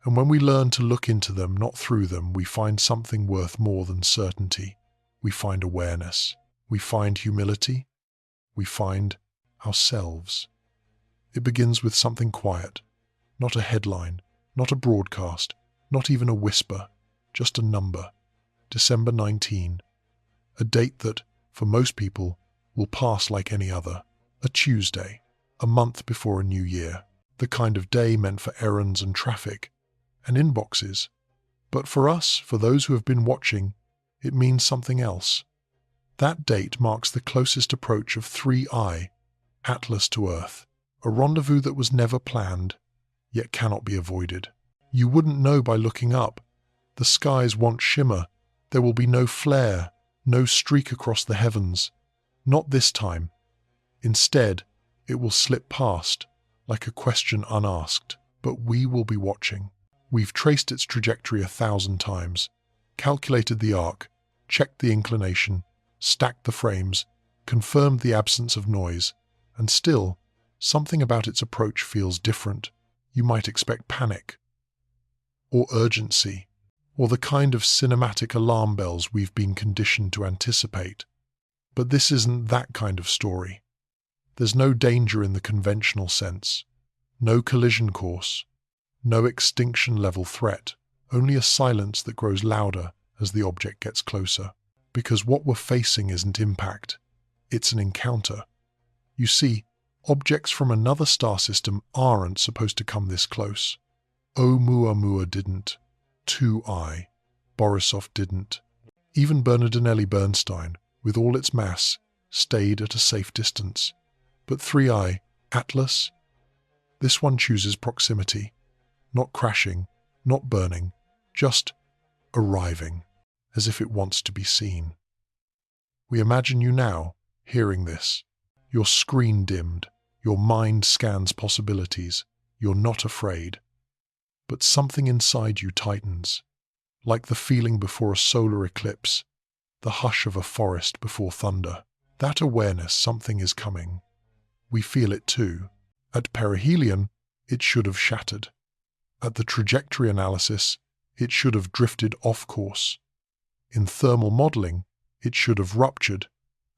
And when we learn to look into them, not through them, we find something worth more than certainty. We find awareness. We find humility. We find ourselves. It begins with something quiet, not a headline, not a broadcast, not even a whisper, just a number. December 19. A date that, for most people, will pass like any other. A Tuesday, a month before a new year. The kind of day meant for errands and traffic and inboxes. But for us, for those who have been watching, it means something else. That date marks the closest approach of 3i, Atlas to Earth, a rendezvous that was never planned, yet cannot be avoided. You wouldn't know by looking up. The skies won't shimmer. There will be no flare, no streak across the heavens. Not this time. Instead, it will slip past, like a question unasked. But we will be watching. We've traced its trajectory 1,000 times, calculated the arc, checked the inclination, stacked the frames, confirmed the absence of noise, and still, something about its approach feels different. You might expect panic, or urgency, or the kind of cinematic alarm bells we've been conditioned to anticipate. But this isn't that kind of story. There's no danger in the conventional sense, no collision course, no extinction-level threat, only a silence that grows louder as the object gets closer. Because what we're facing isn't impact, it's an encounter. You see, objects from another star system aren't supposed to come this close. Oumuamua didn't. 2i. Borisov didn't. Even Bernardinelli Bernstein, with all its mass, stayed at a safe distance. But 3i, Atlas? This one chooses proximity. Not crashing, not burning, just arriving, as if it wants to be seen. We imagine you now, hearing this. Your screen dimmed, your mind scans possibilities, you're not afraid. But something inside you tightens, like the feeling before a solar eclipse, the hush of a forest before thunder. That awareness something is coming. We feel it too. At perihelion, it should have shattered. At the trajectory analysis, it should have drifted off course. In thermal modeling, it should have ruptured,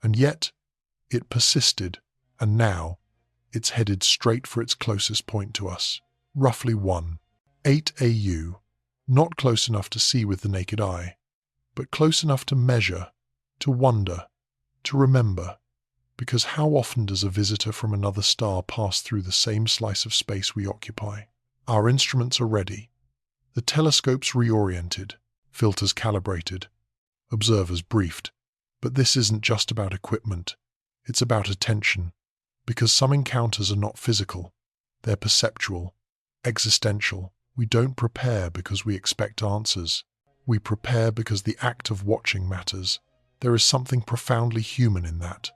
and yet it persisted, and now it's headed straight for its closest point to us, roughly 1.8 AU, not close enough to see with the naked eye, but close enough to measure, to wonder, to remember, because how often does a visitor from another star pass through the same slice of space we occupy? Our instruments are ready, the telescopes reoriented, filters calibrated, observers briefed. But this isn't just about equipment, it's about attention, because some encounters are not physical, they're perceptual, existential. We don't prepare because we expect answers. We prepare because the act of watching matters. There is something profoundly human in that.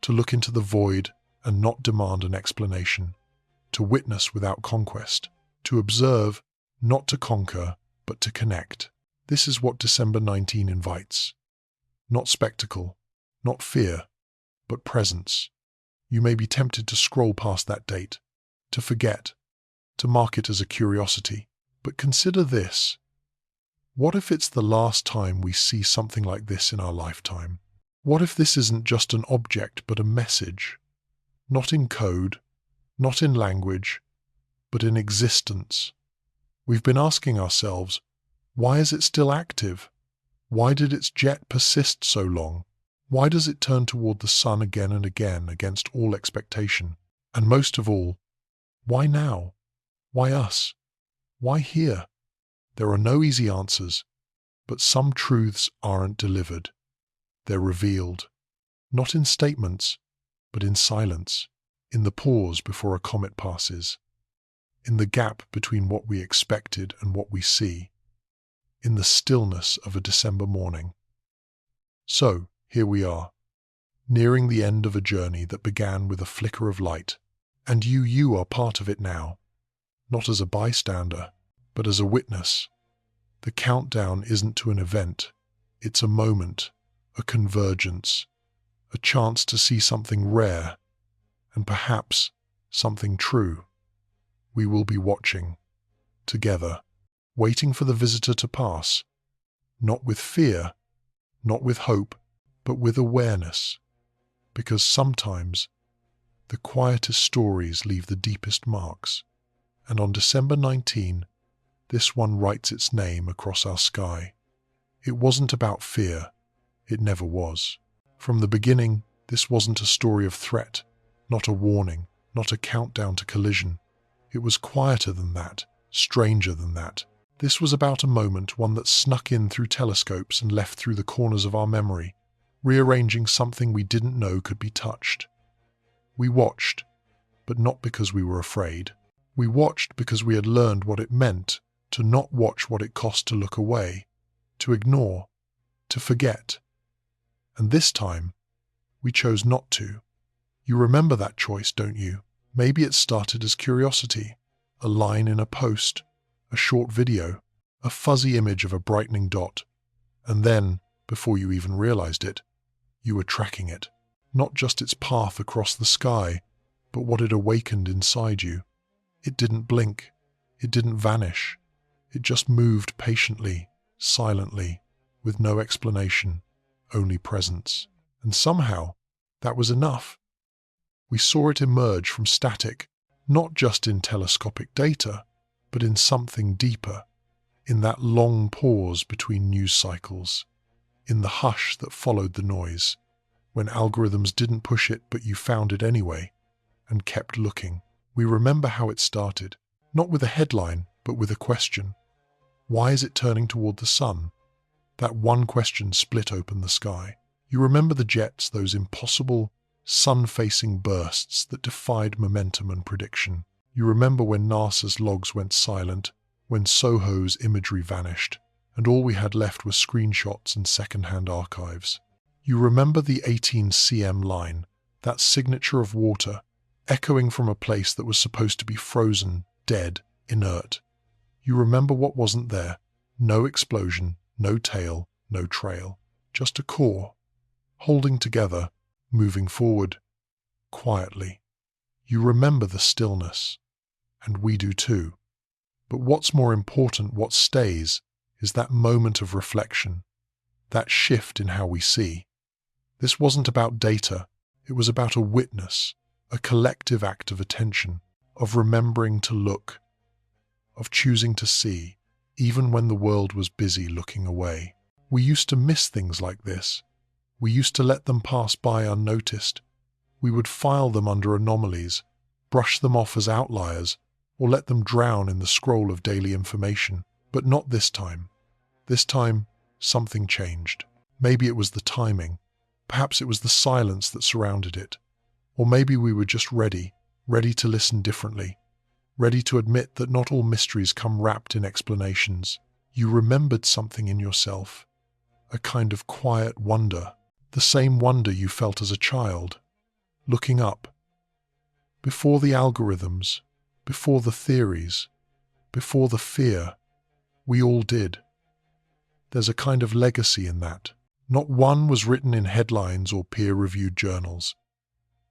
To look into the void and not demand an explanation. To witness without conquest. To observe, not to conquer, but to connect. This is what December 19 invites. Not spectacle, not fear, but presence. You may be tempted to scroll past that date, to forget, to mark it as a curiosity. But consider this. What if it's the last time we see something like this in our lifetime? What if this isn't just an object but a message? Not in code, not in language, but in existence. We've been asking ourselves, why is it still active? Why did its jet persist so long? Why does it turn toward the sun again and again against all expectation? And most of all, why now? Why us? Why here? There are no easy answers, but some truths aren't delivered. They're revealed, not in statements, but in silence, in the pause before a comet passes, in the gap between what we expected and what we see, in the stillness of a December morning. So, here we are, nearing the end of a journey that began with a flicker of light, and you are part of it now, not as a bystander, but as a witness. The countdown isn't to an event, it's a moment, a convergence, a chance to see something rare, and perhaps something true. We will be watching, together, waiting for the visitor to pass, not with fear, not with hope, but with awareness, because sometimes the quietest stories leave the deepest marks, and on December 19, this one writes its name across our sky. It wasn't about fear, it never was. From the beginning, this wasn't a story of threat, not a warning, not a countdown to collision. It was quieter than that, stranger than that. This was about a moment, one that snuck in through telescopes and left through the corners of our memory, rearranging something we didn't know could be touched. We watched, but not because we were afraid. We watched because we had learned what it meant to not watch what it cost to look away, to ignore, to forget. And this time, we chose not to. You remember that choice, don't you? Maybe it started as curiosity, a line in a post, a short video, a fuzzy image of a brightening dot. And then, before you even realized it, you were tracking it. Not just its path across the sky, but what it awakened inside you. It didn't blink. It didn't vanish. It just moved patiently, silently, with no explanation, only presence. And somehow, that was enough. We saw it emerge from static, not just in telescopic data, but in something deeper, in that long pause between news cycles, in the hush that followed the noise, when algorithms didn't push it but you found it anyway, and kept looking. We remember how it started, not with a headline, but with a question. Why is it turning toward the sun? That one question split open the sky. You remember the jets, those impossible, sun-facing bursts that defied momentum and prediction. You remember when NASA's logs went silent, when SOHO's imagery vanished, and all we had left were screenshots and second-hand archives. You remember the 18 cm line, that signature of water, echoing from a place that was supposed to be frozen, dead, inert. You remember what wasn't there. No explosion, no tail, no trail. Just a core, holding together, moving forward, quietly. You remember the stillness, and we do too. But what's more important, what stays, is that moment of reflection, that shift in how we see. This wasn't about data, it was about a witness, a collective act of attention, of remembering to look, of choosing to see, even when the world was busy looking away. We used to miss things like this. We used to let them pass by unnoticed. We would file them under anomalies, brush them off as outliers, or let them drown in the scroll of daily information. But not this time. This time, something changed. Maybe it was the timing. Perhaps it was the silence that surrounded it. Or maybe we were just ready to listen differently, ready to admit that not all mysteries come wrapped in explanations. You remembered something in yourself, a kind of quiet wonder, the same wonder you felt as a child, looking up. Before the algorithms, before the theories, before the fear, we all did. There's a kind of legacy in that. Not one was written in headlines or peer-reviewed journals,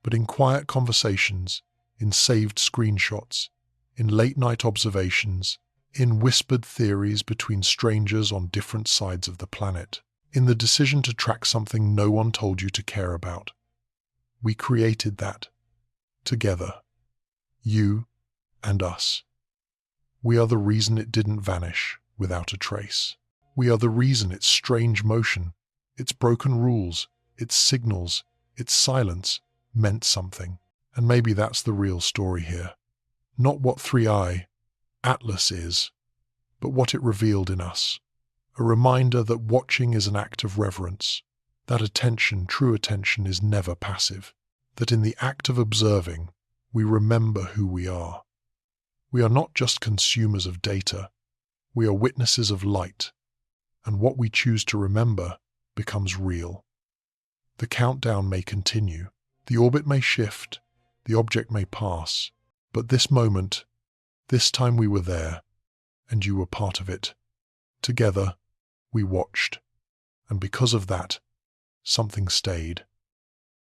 but in quiet conversations, in saved screenshots, in late-night observations, in whispered theories between strangers on different sides of the planet, in the decision to track something no one told you to care about. We created that, together, you and us. We are the reason it didn't vanish without a trace. We are the reason its strange motion, its broken rules, its signals, its silence meant something. And maybe that's the real story here. Not what 3i Atlas is, but what it revealed in us. A reminder that watching is an act of reverence, that attention, true attention, is never passive, that in the act of observing, we remember who we are. We are not just consumers of data, we are witnesses of light, and what we choose to remember becomes real. The countdown may continue, the orbit may shift, the object may pass, but this moment, this time we were there, and you were part of it. Together, we watched, and because of that, something stayed.